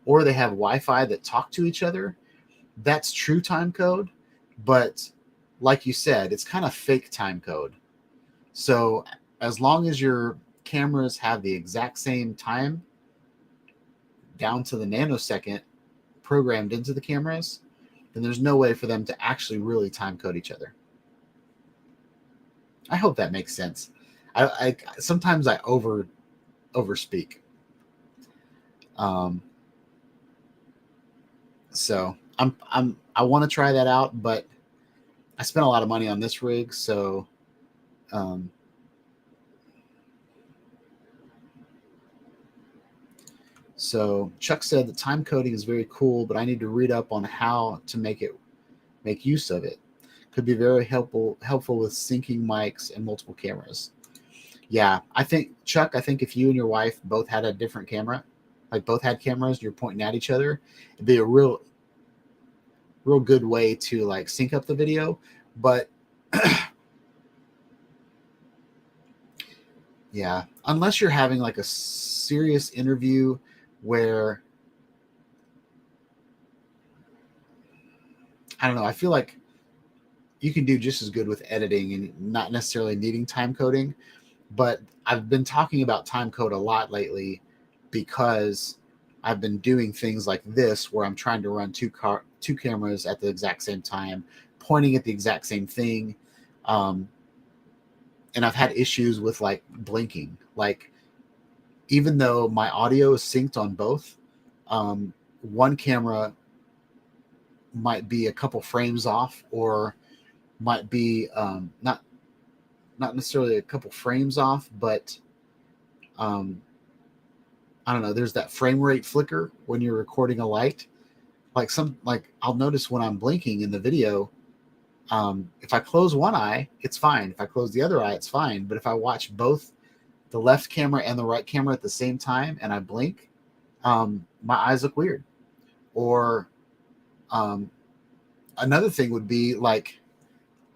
or they have Wi-Fi that talk to each other, that's true time code. But like you said, it's kind of fake time code. So as long as your cameras have the exact same time down to the nanosecond programmed into the cameras, then there's no way for them to actually really time code each other. I hope that makes sense. I sometimes I overspeak. So I want to try that out, but I spent a lot of money on this rig, so so Chuck said the time coding is very cool, but I need to read up on how to make use of it. Could be very helpful with syncing mics and multiple cameras. Yeah, I think Chuck, if you and your wife both had a different camera, like both had cameras, you're pointing at each other, it'd be a real good way to like sync up the video. But yeah, unless you're having like a serious interview where, I don't know, I feel like you can do just as good with editing and not necessarily needing time coding. But I've been talking about time code a lot lately because I've been doing things like this where I'm trying to run two cameras at the exact same time, pointing at the exact same thing. And I've had issues with like blinking. Like, even though my audio is synced on both, one camera might be a couple frames off, or might be not necessarily a couple frames off, but I don't know, there's that frame rate flicker when you're recording a light. Like I'll notice when I'm blinking in the video, if I close one eye, it's fine. If I close the other eye, it's fine. But if I watch both the left camera and the right camera at the same time and I blink, my eyes look weird. Or another thing would be like,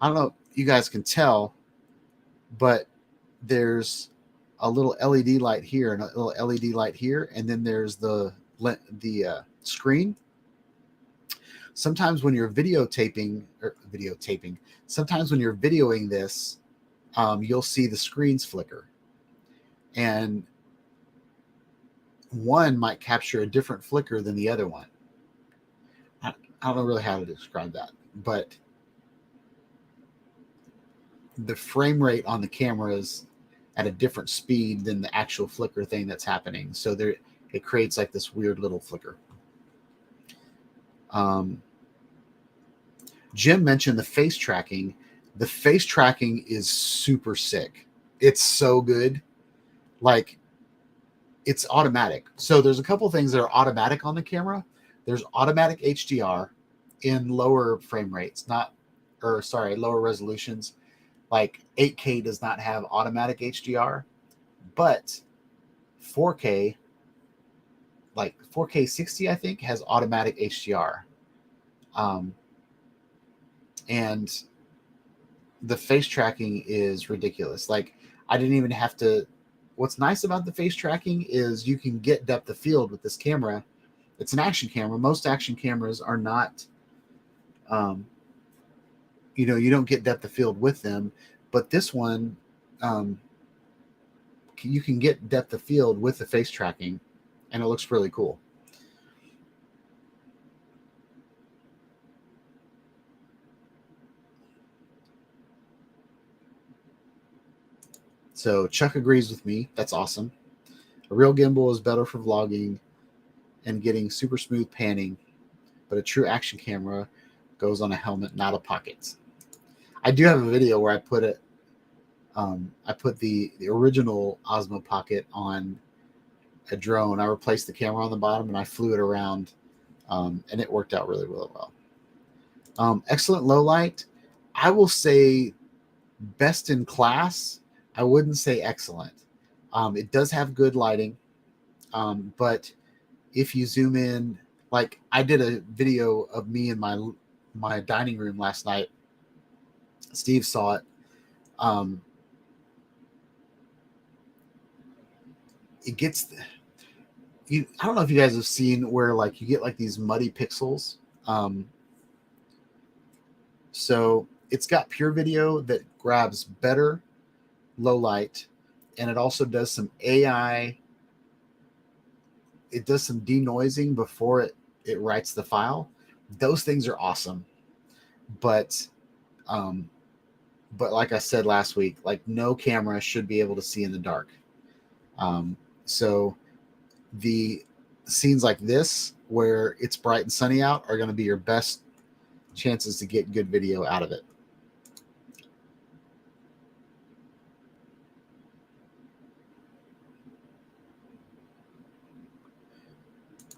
I don't know if you guys can tell, but there's a little LED light here and a little LED light here, and then there's the screen. Sometimes when you're videotaping, sometimes when you're videoing this, you'll see the screens flicker, and one might capture a different flicker than the other one. I don't know really how to describe that, but the frame rate on the cameras at a different speed than the actual flicker thing that's happening. So it creates like this weird little flicker. Jim mentioned the face tracking. The face tracking is super sick. It's so good. Like, it's automatic. So there's a couple things that are automatic on the camera. There's automatic HDR in lower frame rates, lower resolutions. Like 8K does not have automatic HDR, but 4K, like 4K 60, I think, has automatic HDR. And the face tracking is ridiculous. Like, I didn't even have to. What's nice about the face tracking is you can get depth of field with this camera. It's an action camera. Most action cameras are not, you don't get depth of field with them, but this one, you can get depth of field with the face tracking, and it looks really cool. So Chuck agrees with me. That's awesome. A real gimbal is better for vlogging and getting super smooth panning, but a true action camera goes on a helmet, not a pocket. I do have a video where I put it. I put the original Osmo Pocket on a drone. I replaced the camera on the bottom and I flew it around, and it worked out really, really well. Excellent low light. I will say best in class. I wouldn't say excellent. It does have good lighting, but if you zoom in, like I did a video of me in my dining room last night. Steve saw it. I don't know if you guys have seen where like you get like these muddy pixels. So it's got pure video that grabs better low light, and it also does some AI. It does some denoising before it writes the file. Those things are awesome. But like I said last week, like no camera should be able to see in the dark. So the scenes like this, where it's bright and sunny out, are going to be your best chances to get good video out of it.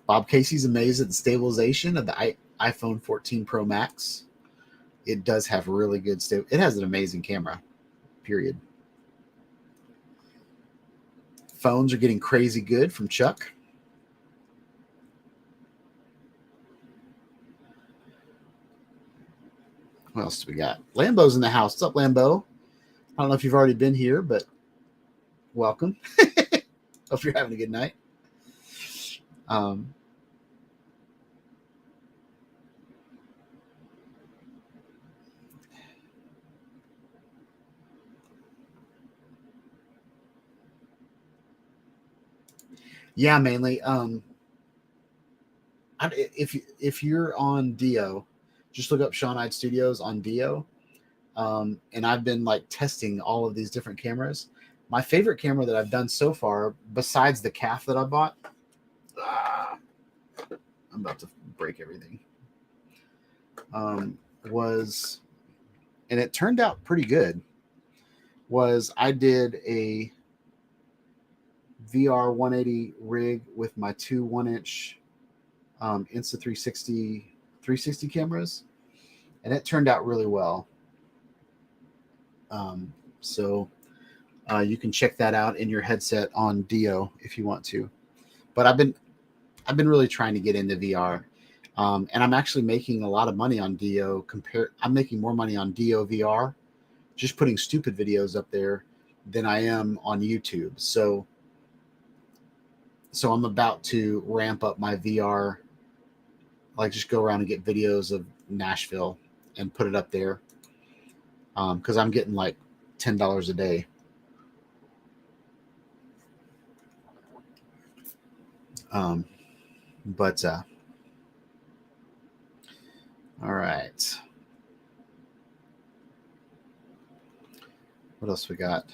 Bob Casey's amazed at the stabilization of the iPhone 14 Pro Max. It does have really good it has an amazing camera, period. Phones are getting crazy good from Chuck. What else do we got? Lambo's in the house. What's up, Lambo? I don't know if you've already been here, but welcome. Hope you're having a good night. Yeah, mainly. If you're on Dio, just look up Sean Hyde Studios on Dio. And I've been like testing all of these different cameras. My favorite camera that I've done so far, besides the calf that I bought, I'm about to break everything, was, and it turned out pretty good, was I did a VR 180 rig with my two 1-inch Insta360 360 cameras, and it turned out really well. So you can check that out in your headset on Dio if you want to. But I've been really trying to get into VR, and I'm actually making a lot of money on Dio. I'm making more money on Dio VR, just putting stupid videos up there, than I am on YouTube. So I'm about to ramp up my VR, like just go around and get videos of Nashville and put it up there, because I'm getting like $10 a day. All right. What else we got?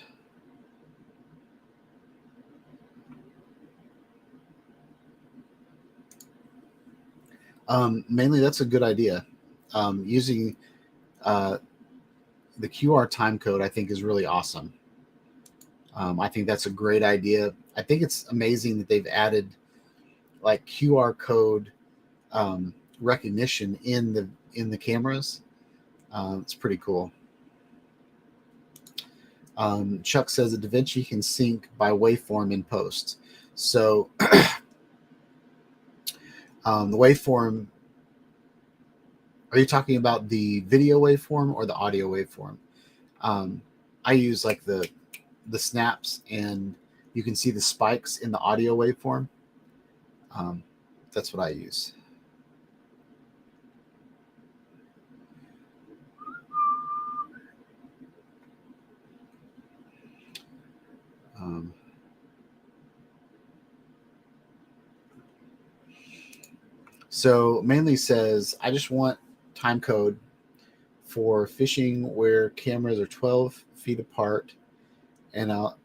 Mainly, that's a good idea. Using the QR time code, I think, is really awesome. I think that's a great idea. I think it's amazing that they've added like QR code recognition in the cameras. It's pretty cool. Chuck says that DaVinci can sync by waveform in post. So the waveform, are you talking about the video waveform or the audio waveform? I use like the snaps, and you can see the spikes in the audio waveform. That's what I use. So mainly says, I just want time code for fishing where cameras are 12 feet apart, and I'll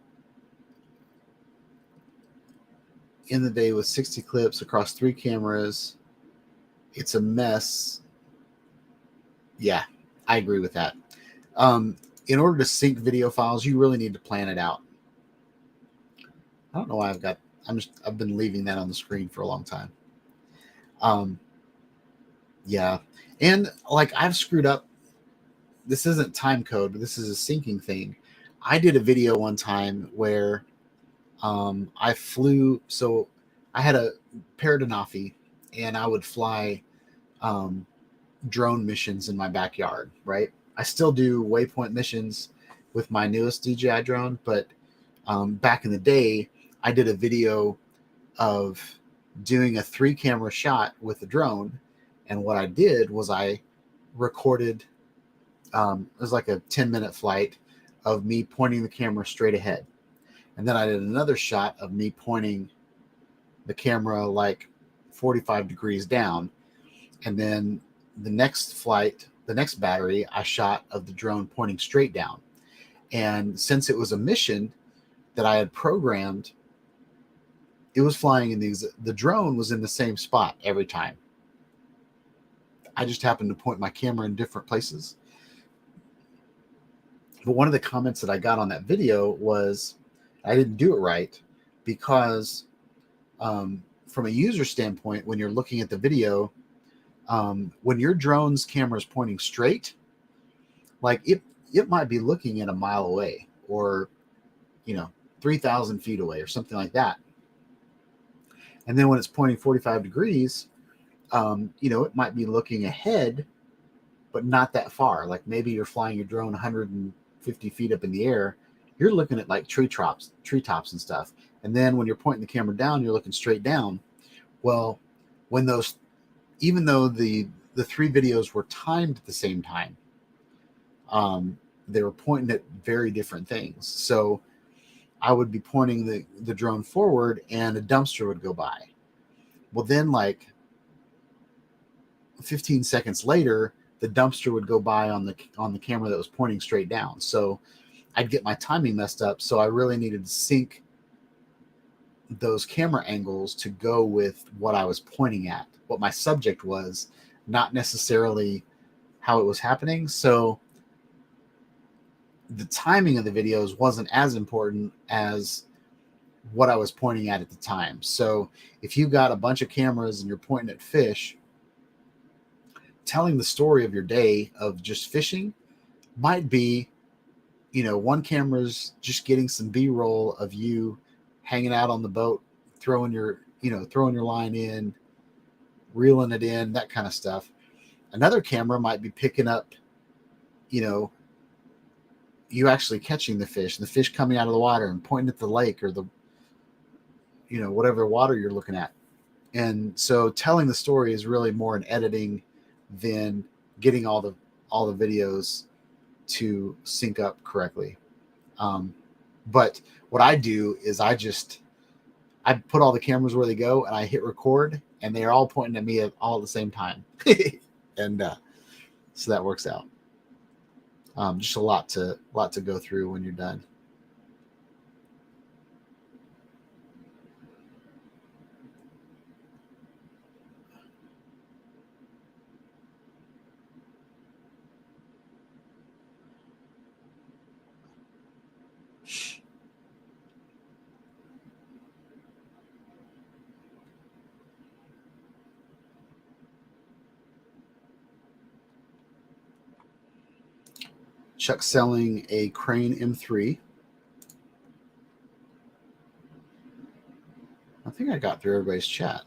in the day with 60 clips across 3 cameras. It's a mess. Yeah, I agree with that. In order to sync video files, you really need to plan it out. I don't know why I've been leaving that on the screen for a long time. Yeah. And like I've screwed up. This isn't time code, but this is a syncing thing. I did a video one time where I flew. So I had a Paradenofi, and I would fly drone missions in my backyard, right? I still do waypoint missions with my newest DJI drone, but back in the day, I did a video of doing a 3-camera shot with the drone. And what I did was I recorded, it was like a 10-minute flight of me pointing the camera straight ahead. And then I did another shot of me pointing the camera like 45 degrees down. And then the next flight, the next battery, I shot of the drone pointing straight down. And since it was a mission that I had programmed, it was flying in the drone was in the same spot every time. I just happened to point my camera in different places. But one of the comments that I got on that video was I didn't do it right because from a user standpoint, when you're looking at the video, when your drone's camera is pointing straight, like it might be looking at a mile away or, 3,000 feet away or something like that. And then when it's pointing 45 degrees, it might be looking ahead, but not that far. Like maybe you're flying your drone 150 feet up in the air. You're looking at like treetops and stuff. And then when you're pointing the camera down, you're looking straight down. Well, even though the 3 videos were timed at the same time, they were pointing at very different things. So I would be pointing the drone forward and a dumpster would go by. Well, then like 15 seconds later, the dumpster would go by on the camera that was pointing straight down. So I'd get my timing messed up. So I really needed to sync those camera angles to go with what I was pointing at, what my subject was, not necessarily how it was happening. So the timing of the videos wasn't as important as what I was pointing at the time. So if you got a bunch of cameras and you're pointing at fish, telling the story of your day of just fishing might be, one camera's just getting some B-roll of you hanging out on the boat, throwing your line in, reeling it in, that kind of stuff. Another camera might be picking up, you actually catching the fish and the fish coming out of the water and pointing at the lake or the, whatever water you're looking at. And so telling the story is really more in editing than getting all the videos to sync up correctly. But what I do is I put all the cameras where they go and I hit record and they're all pointing at me all at the same time. And so that works out. Just a lot to go through when you're done. Chuck's selling a Crane M3. I think I got through everybody's chat.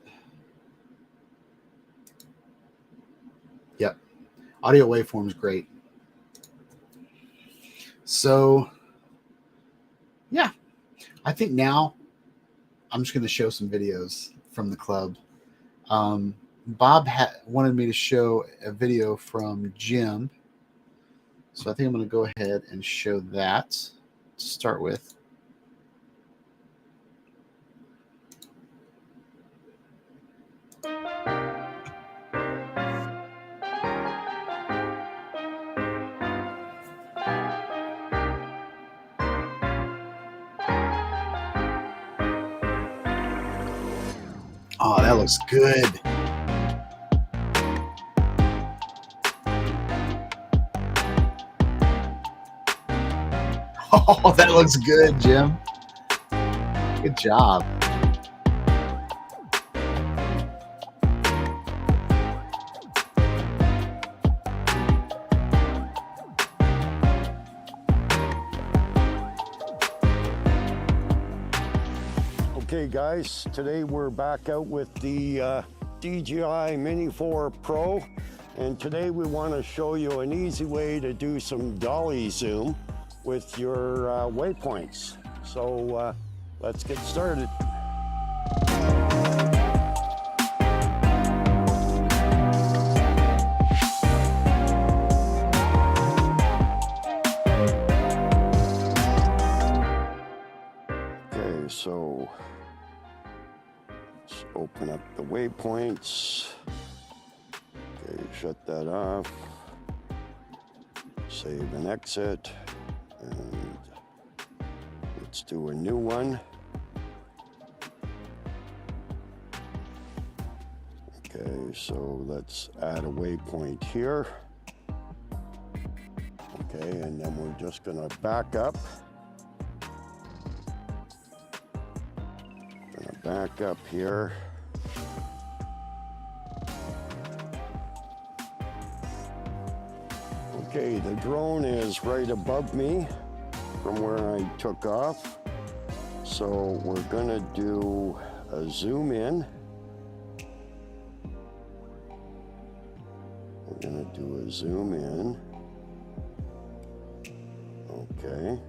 Yep. Audio waveform's great. So, yeah. I think now I'm just going to show some videos from the club. Bob wanted me to show a video from Jim. So I think I'm going to go ahead and show that to start with. Oh, that looks good. Oh, that looks good, Jim. Good job. Okay guys, today we're back out with the DJI Mini 4 Pro, and today we want to show you an easy way to do some dolly zoom with your waypoints. So let's get started. Okay, so let's open up the waypoints. Okay, shut that off. Save and exit. And let's do a new one. Okay, so let's add a waypoint here. Okay, and then we're just gonna back up. Gonna back up here. Okay, the drone is right above me from where I took off. So we're gonna do a zoom in. We're gonna do a zoom in. Okay,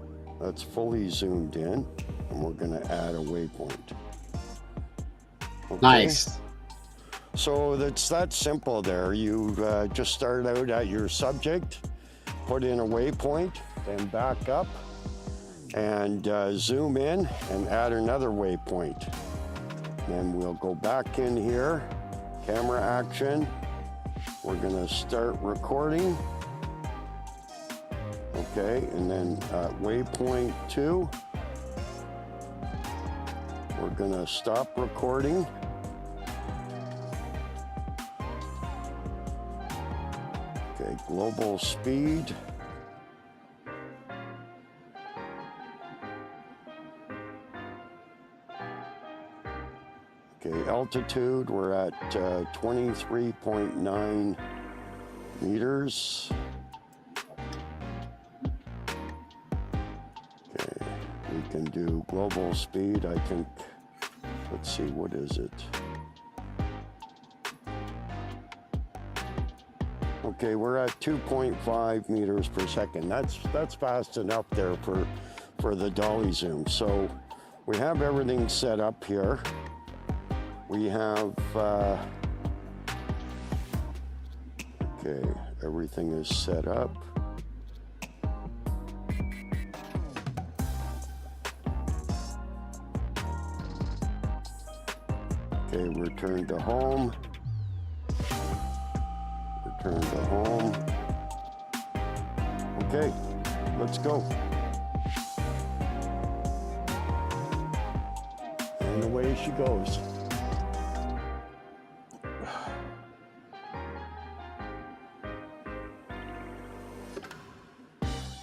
that's fully zoomed in, and we're gonna add a waypoint. Okay. Nice. So that's that simple there. You just start out at your subject, put in a waypoint, then back up and zoom in and add another waypoint. Then we'll go back in here, camera action. We're gonna start recording. Okay, and then waypoint 2. We're gonna stop recording. Okay, global speed. Okay, altitude, we're at 23.9 meters. Okay, we can do global speed, I think. Let's see, what is it? Okay, we're at 2.5 meters per second. That's fast enough there for the dolly zoom. So we have everything set up here. We have, okay, everything is set up. Okay, return to home. Return to home. Okay, let's go. And away she goes.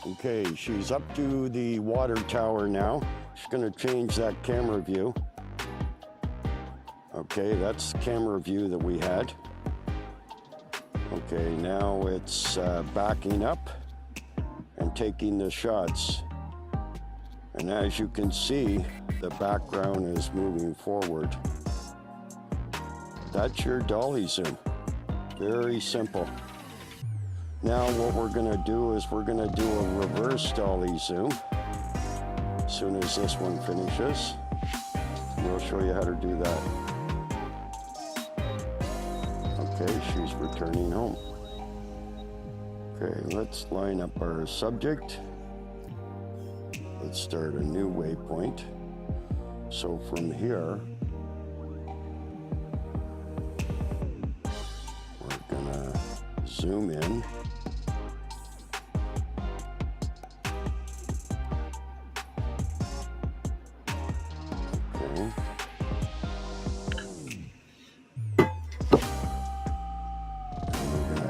Okay, she's up to the water tower now. She's gonna change that camera view. Okay, that's the camera view that we had. Okay, now it's backing up and taking the shots. And as you can see, the background is moving forward. That's your dolly zoom. Very simple. Now what we're gonna do is we're gonna do a reverse dolly zoom as soon as this one finishes. And we'll show you how to do that. Okay, she's returning home. Okay, let's line up our subject. Let's start a new waypoint. So from here, we're gonna zoom in. Okay.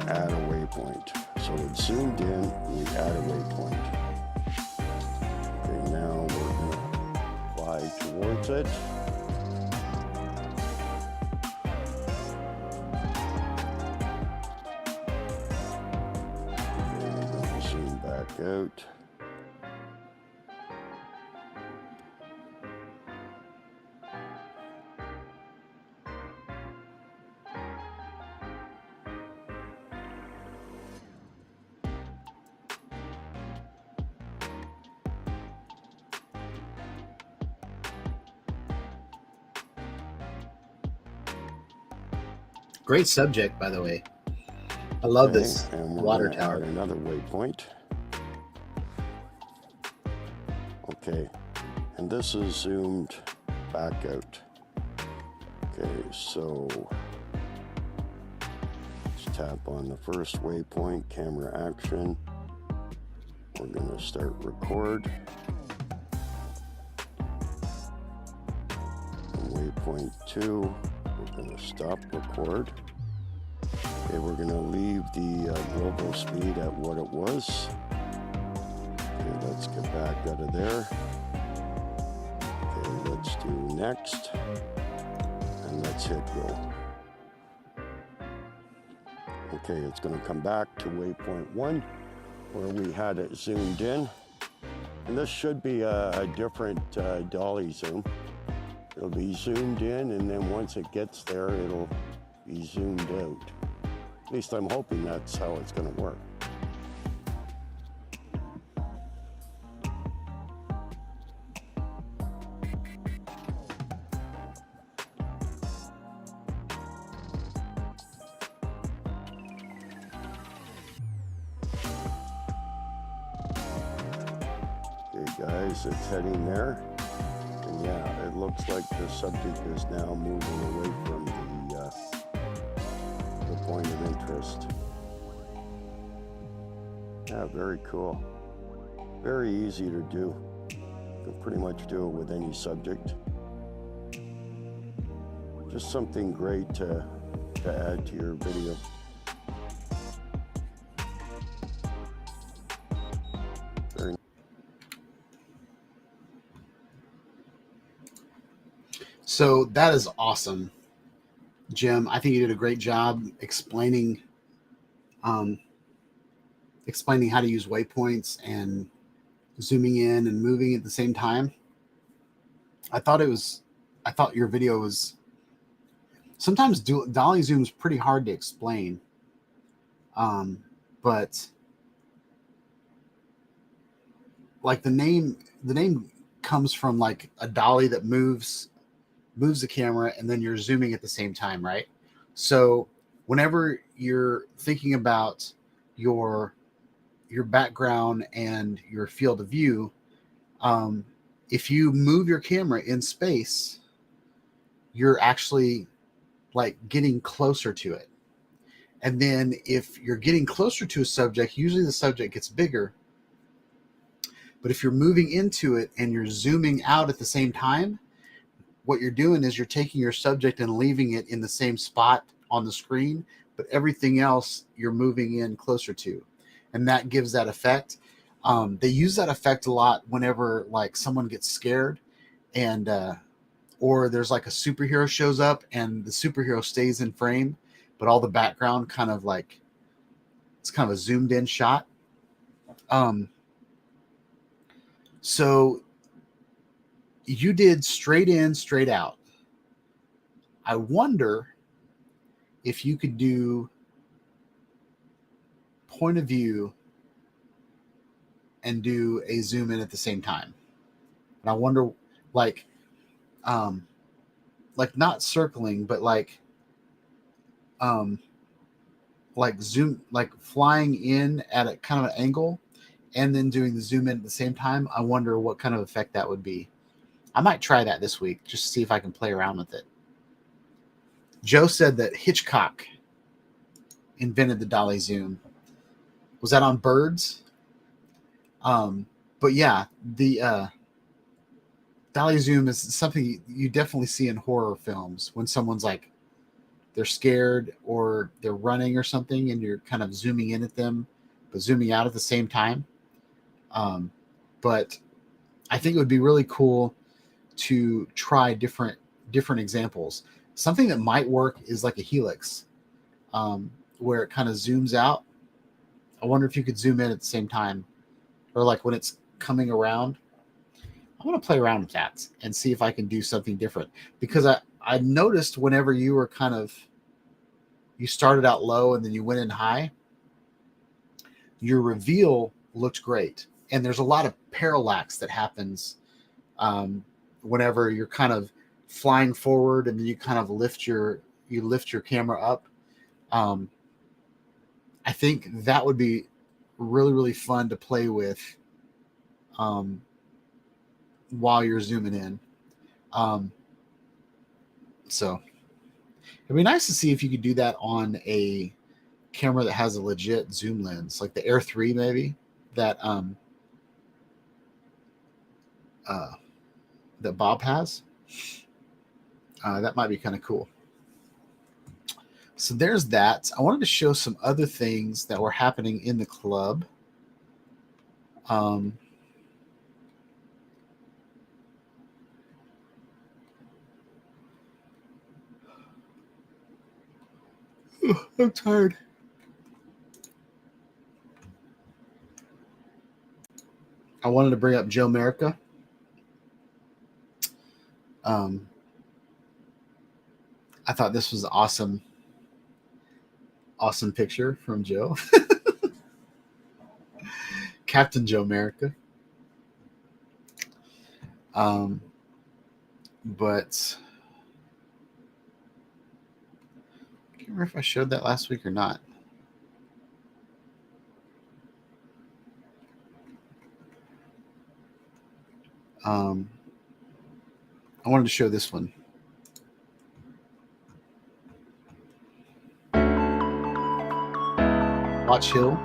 Add a waypoint. So it's zoomed in, we add a waypoint. Okay, now we're going to fly towards it. Okay, we're going to zoom back out. Great subject, by the way. I love this and we're water gonna tower. add another waypoint. Okay, and this is zoomed back out. Okay, so let's tap on the first waypoint, camera action. We're gonna start record. And waypoint 2, we're gonna stop record. Okay, we're gonna leave the global speed at what it was. Okay, let's get back out of there. Okay, let's do next. And let's hit go. Okay, it's gonna come back to waypoint 1 where we had it zoomed in. And this should be a different dolly zoom. It'll be zoomed in, and then once it gets there, it'll be zoomed out. At least I'm hoping that's how it's gonna work. Okay guys, it's heading there. And yeah, it looks like the subject is now moving away from the point of interest. Yeah, very cool. Very easy to do. You can pretty much do it with any subject. Just something great to add to your video. So that is awesome, Jim. I think you did a great job explaining explaining how to use waypoints and zooming in and moving at the same time. I thought your video was, sometimes dolly zoom is pretty hard to explain. But like the name comes from like a dolly that moves the camera, and then you're zooming at the same time, right? So whenever you're thinking about your background and your field of view, if you move your camera in space, you're actually like getting closer to it. And then if you're getting closer to a subject, usually the subject gets bigger. But if you're moving into it and you're zooming out at the same time, what you're doing is you're taking your subject and leaving it in the same spot on the screen, but everything else you're moving in closer to. And that gives that effect. They use that effect a lot whenever like someone gets scared and or there's like a superhero shows up and the superhero stays in frame, but all the background kind of like, it's kind of a zoomed in shot. So you did straight in, straight out. I wonder if you could do point of view and do a zoom in at the same time. And I wonder, like not circling, but like zoom, like flying in at a kind of an angle and then doing the zoom in at the same time. I wonder what kind of effect that would be. I might try that this week just to see if I can play around with it. Joe said that Hitchcock invented the dolly zoom. Was that on birds? But yeah, the dolly zoom is something you definitely see in horror films when someone's like, they're scared or they're running or something and you're kind of zooming in at them, but zooming out at the same time. But I think it would be really cool to try different examples. Something that might work is like a helix, where it kind of zooms out. I wonder if you could zoom in at the same time, or like when it's coming around. I'm going to play around with that and see if I can do something different, because I noticed whenever you were you started out low and then you went in high, your reveal looked great. And there's a lot of parallax that happens whenever you're kind of flying forward and then you kind of lift your camera up. I think that would be really, really fun to play with while you're zooming in. So it'd be nice to see if you could do that on a camera that has a legit zoom lens, like the Air 3 maybe, that that Bob has. That might be kind of cool. So there's that. I wanted to show some other things that were happening in the club. I'm tired. I wanted to bring up Joe Merica. I thought this was awesome. Awesome picture from Joe. Captain Joe Merica. But I can't remember if I showed that last week or not. I wanted to show this one. Watch Hill.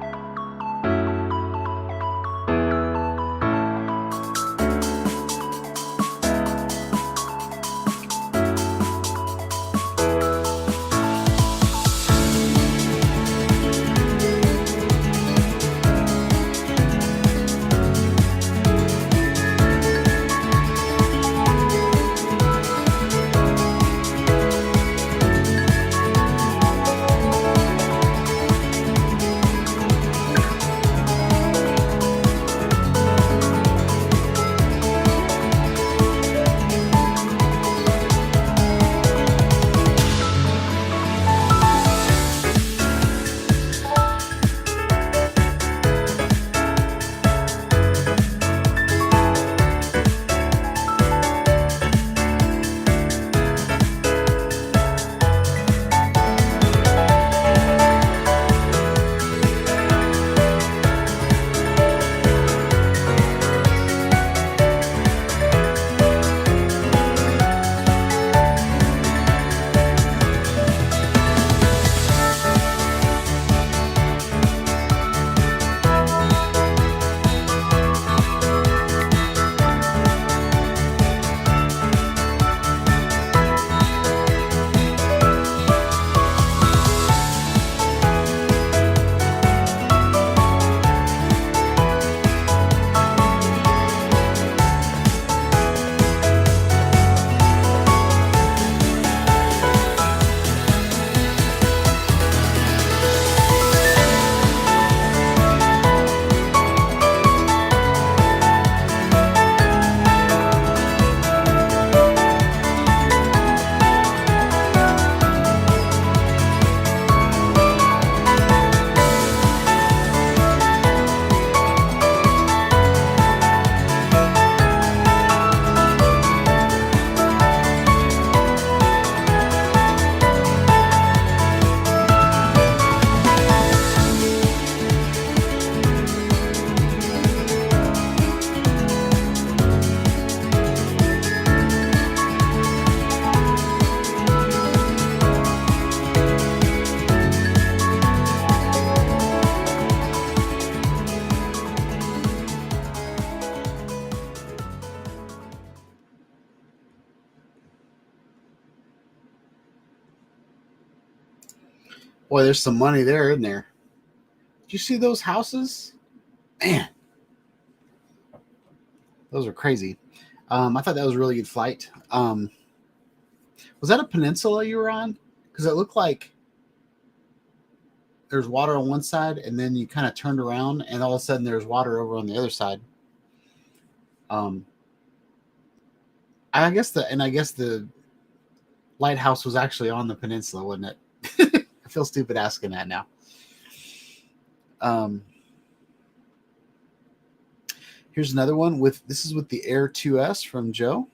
Boy, there's some money there, isn't there? Did you see those houses? Man, those are crazy. I thought that was a really good flight. Was that a peninsula you were on? Because it looked like there's water on one side, and then you kind of turned around, and all of a sudden there's water over on the other side. I guess the lighthouse was actually on the peninsula, wasn't it? I feel stupid asking that now. Here's another one this is with the Air 2S from Joe.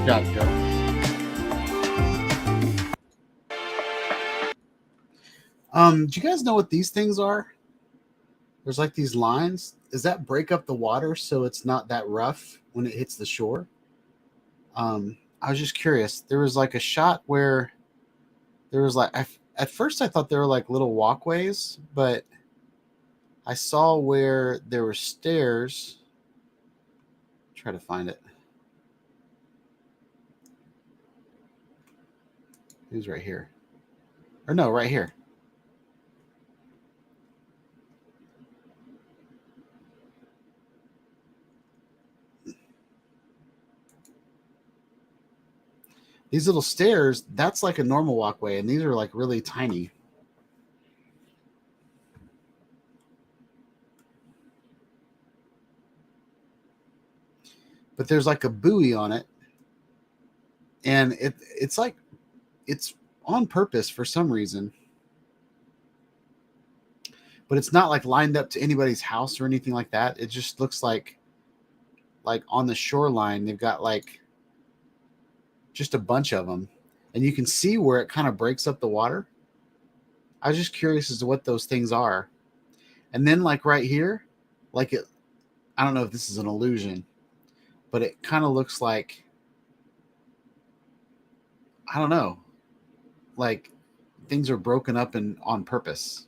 Got it, Joe. Do you guys know what these things are? There's like these lines. Does that break up the water so it's not that rough when it hits the shore? I was just curious. There was like a shot where there was like, at first I thought they were like little walkways, but I saw where there were stairs. Try to find it. Who's right here? Or no, right here. These little stairs, that's like a normal walkway, and these are like really tiny. But there's like a buoy on it, and it's like it's on purpose for some reason. But it's not like lined up to anybody's house or anything like that. It just looks like on the shoreline, they've got like just a bunch of them, and you can see where it kind of breaks up the water. I was just curious as to what those things are. And then like right here, like it, I don't know if this is an illusion, but it kind of looks like, I don't know, like things are broken up and on purpose.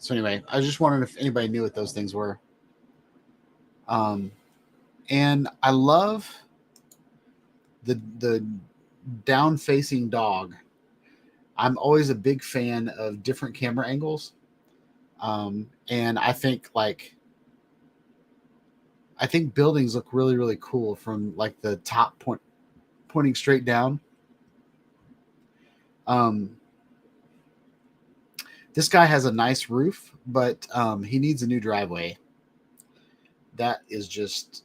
So anyway, I was just wondering if anybody knew what those things were. And I love the down facing dog. I'm always a big fan of different camera angles. And I think buildings look really, really cool from like the top pointing straight down. This guy has a nice roof, but he needs a new driveway. That is just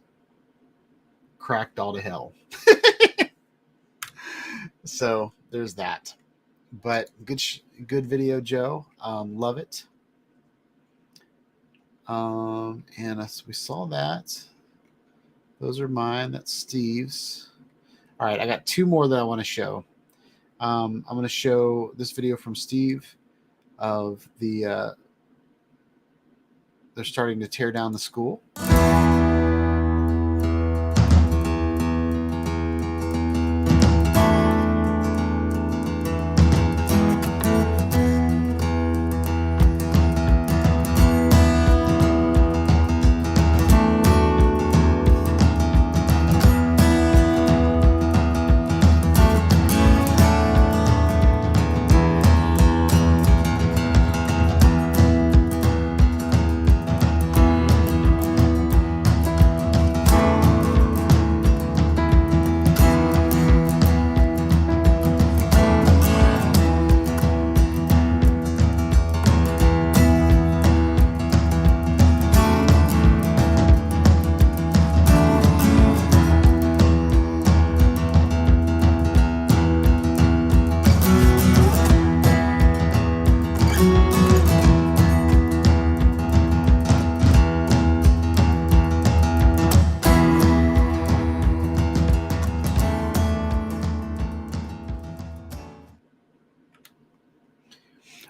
cracked all to hell. So there's that. But good video, Joe. Love it. And we saw that. Those are mine. That's Steve's. All right, I got two more that I want to show. I'm going to show this video from Steve of they're starting to tear down the school.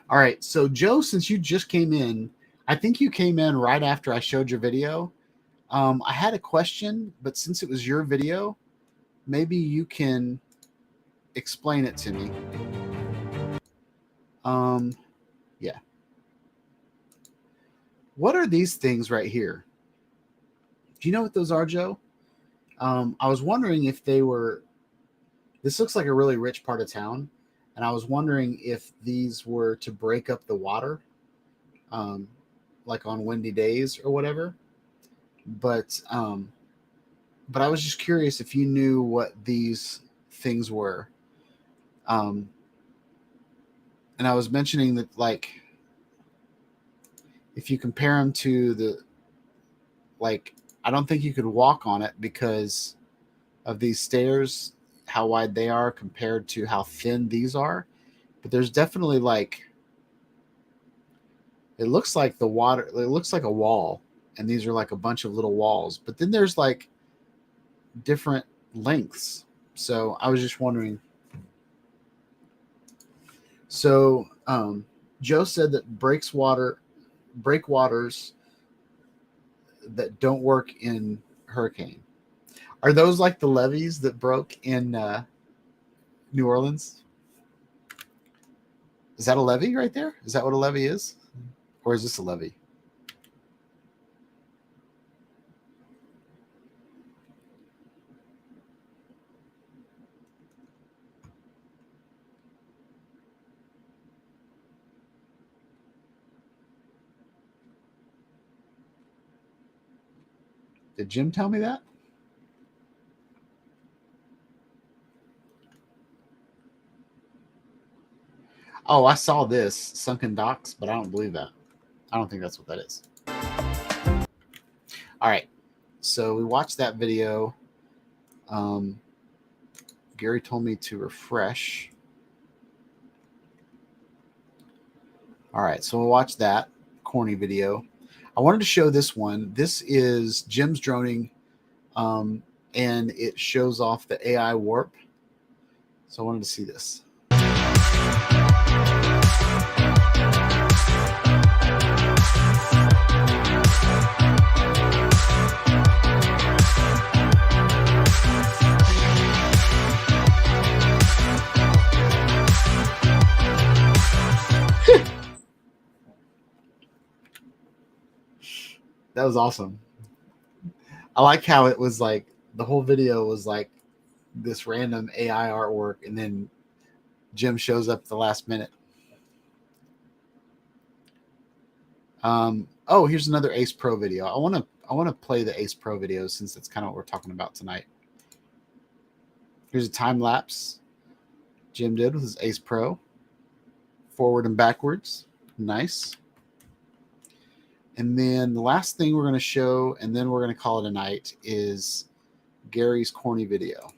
All right, so Joe, since you just came in, I think you came in right after I showed your video. I had a question, but since it was your video, maybe you can explain it to me. Yeah. What are these things right here? Do you know what those are, Joe? I was wondering if they were, this looks like a really rich part of town. And I was wondering if these were to break up the water, like on windy days or whatever. But I was just curious if you knew what these things were. And I was mentioning that, like, if you compare them to I don't think you could walk on it because of these stairs, how wide they are compared to how thin these are. But there's definitely like, it looks like the water, it looks like a wall, and these are like a bunch of little walls. But then there's like different lengths. So I was just wondering. So Joe said that breakwaters that don't work in hurricane. Are those like the levees that broke in New Orleans? Is that a levee right there? Is that what a levee is? Or is this a levee? Did Jim tell me that? Oh, I saw this, sunken docks, but I don't believe that. I don't think that's what that is. All right. So we watched that video. Gary told me to refresh. All right. So we'll watch that corny video. I wanted to show this one. This is Jim's droning, and it shows off the AI warp. So I wanted to see this. That was awesome. I like how it was like the whole video was like this random AI artwork, and then Jim shows up at the last minute. Oh, here's another Ace Pro video. I want to play the Ace Pro videos since that's kind of what we're talking about tonight. Here's a time lapse Jim did with his Ace Pro, forward and backwards. Nice. And then the last thing we're going to show, and then we're going to call it a night, is Gary's corny video.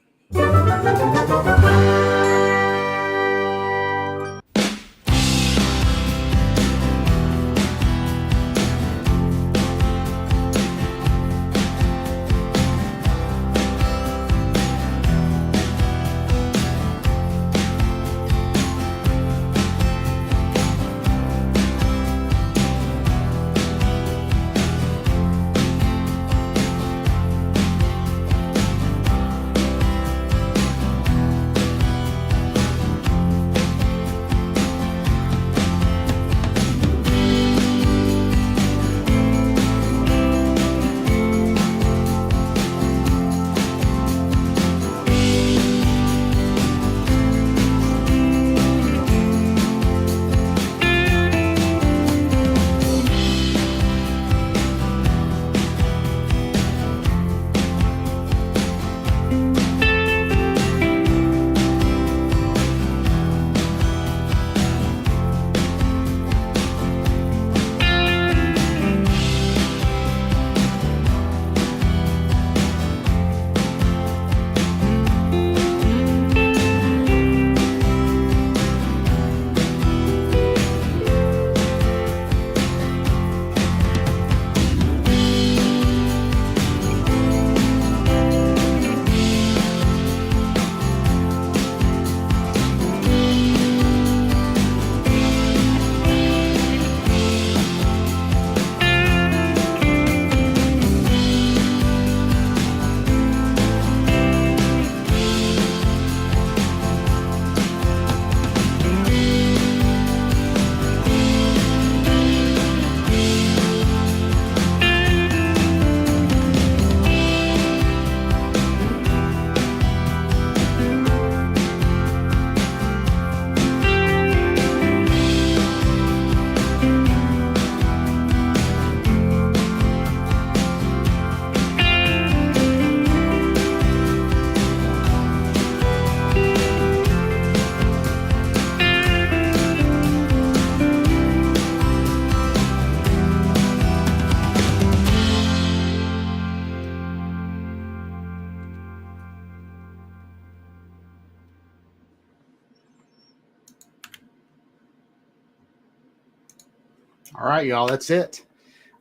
All right, y'all, that's it.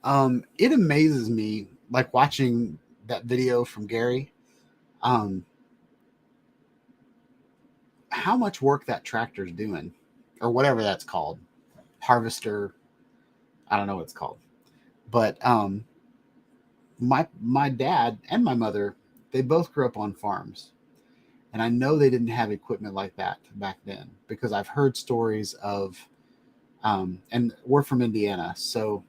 It amazes me, like watching that video from Gary, um, how much work that tractor's doing, or whatever that's called, harvester. I don't know what it's called, but my dad and my mother, they both grew up on farms, and I know they didn't have equipment like that back then because I've heard stories of, and we're from Indiana, so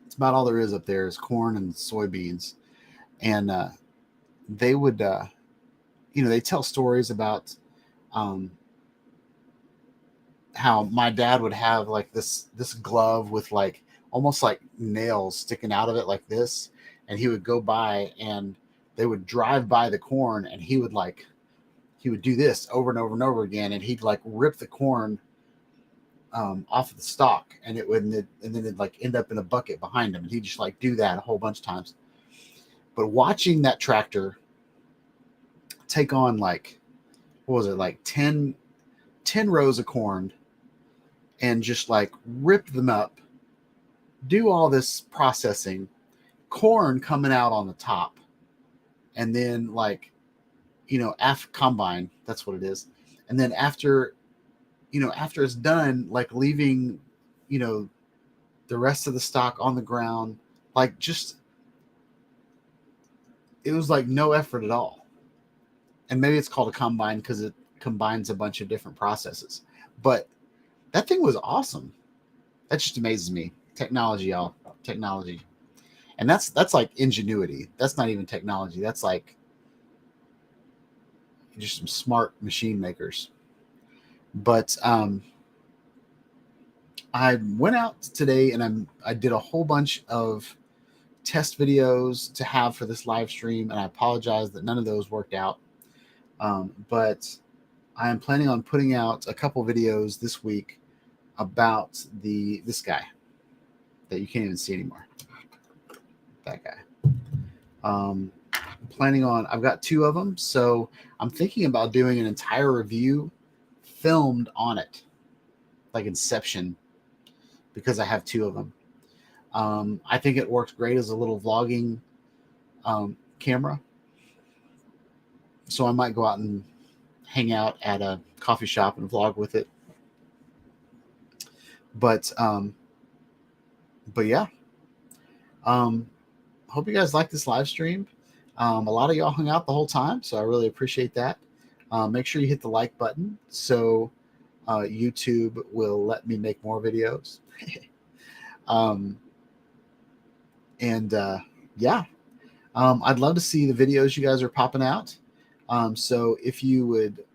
it's about all there is up there is corn and soybeans, and they would, they tell stories about um, how my dad would have like this glove with like almost like nails sticking out of it like this, and he would go by and they would drive by the corn, and he would do this over and over and over again, and he'd like rip the corn off of the stalk, and and then it'd like end up in a bucket behind him, and he'd just like do that a whole bunch of times. But watching that tractor take on like, what was it, like 10 rows of corn, and just like rip them up, do all this processing, corn coming out on the top, and then like, after combine, that's what it is. And then after it's done, like leaving, the rest of the stock on the ground, like just, it was like no effort at all. And maybe it's called a combine because it combines a bunch of different processes, but that thing was awesome. That just amazes me. Technology, y'all. Technology. And that's like ingenuity. That's not even technology. That's like just some smart machine makers. But I went out today and I did a whole bunch of test videos to have for this live stream, and I apologize that none of those worked out. But I am planning on putting out a couple videos this week about this guy that you can't even see anymore. That guy. Planning on, I've got 2 of them, so I'm thinking about doing an entire review filmed on it, like Inception, because I have 2 of them. I think it works great as a little vlogging camera. So I might go out and hang out at a coffee shop and vlog with it. But yeah. Hope you guys like this live stream. A lot of y'all hung out the whole time, so I really appreciate that. Make sure you hit the like button so YouTube will let me make more videos. Yeah. I'd love to see the videos you guys are popping out. So if you would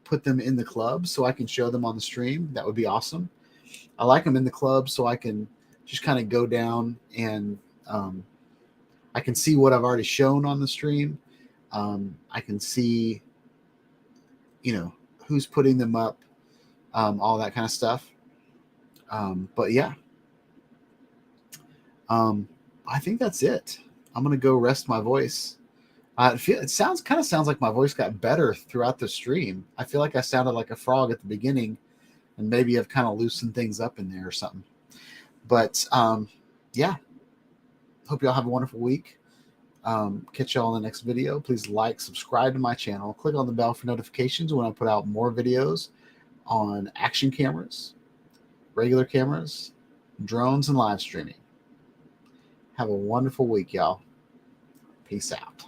put them in the club so I can show them on the stream, that would be awesome. I like them in the club so I can just kind of go down and I can see what I've already shown on the stream. I can see, who's putting them up, all that kind of stuff. But yeah, I think that's it. I'm going to go rest my voice. It sounds like my voice got better throughout the stream. I feel like I sounded like a frog at the beginning, and maybe I've kind of loosened things up in there or something. But yeah, hope y'all have a wonderful week. Catch y'all in the next video. Please like, subscribe to my channel. Click on the bell for notifications when I put out more videos on action cameras, regular cameras, drones, and live streaming. Have a wonderful week, y'all. Peace out.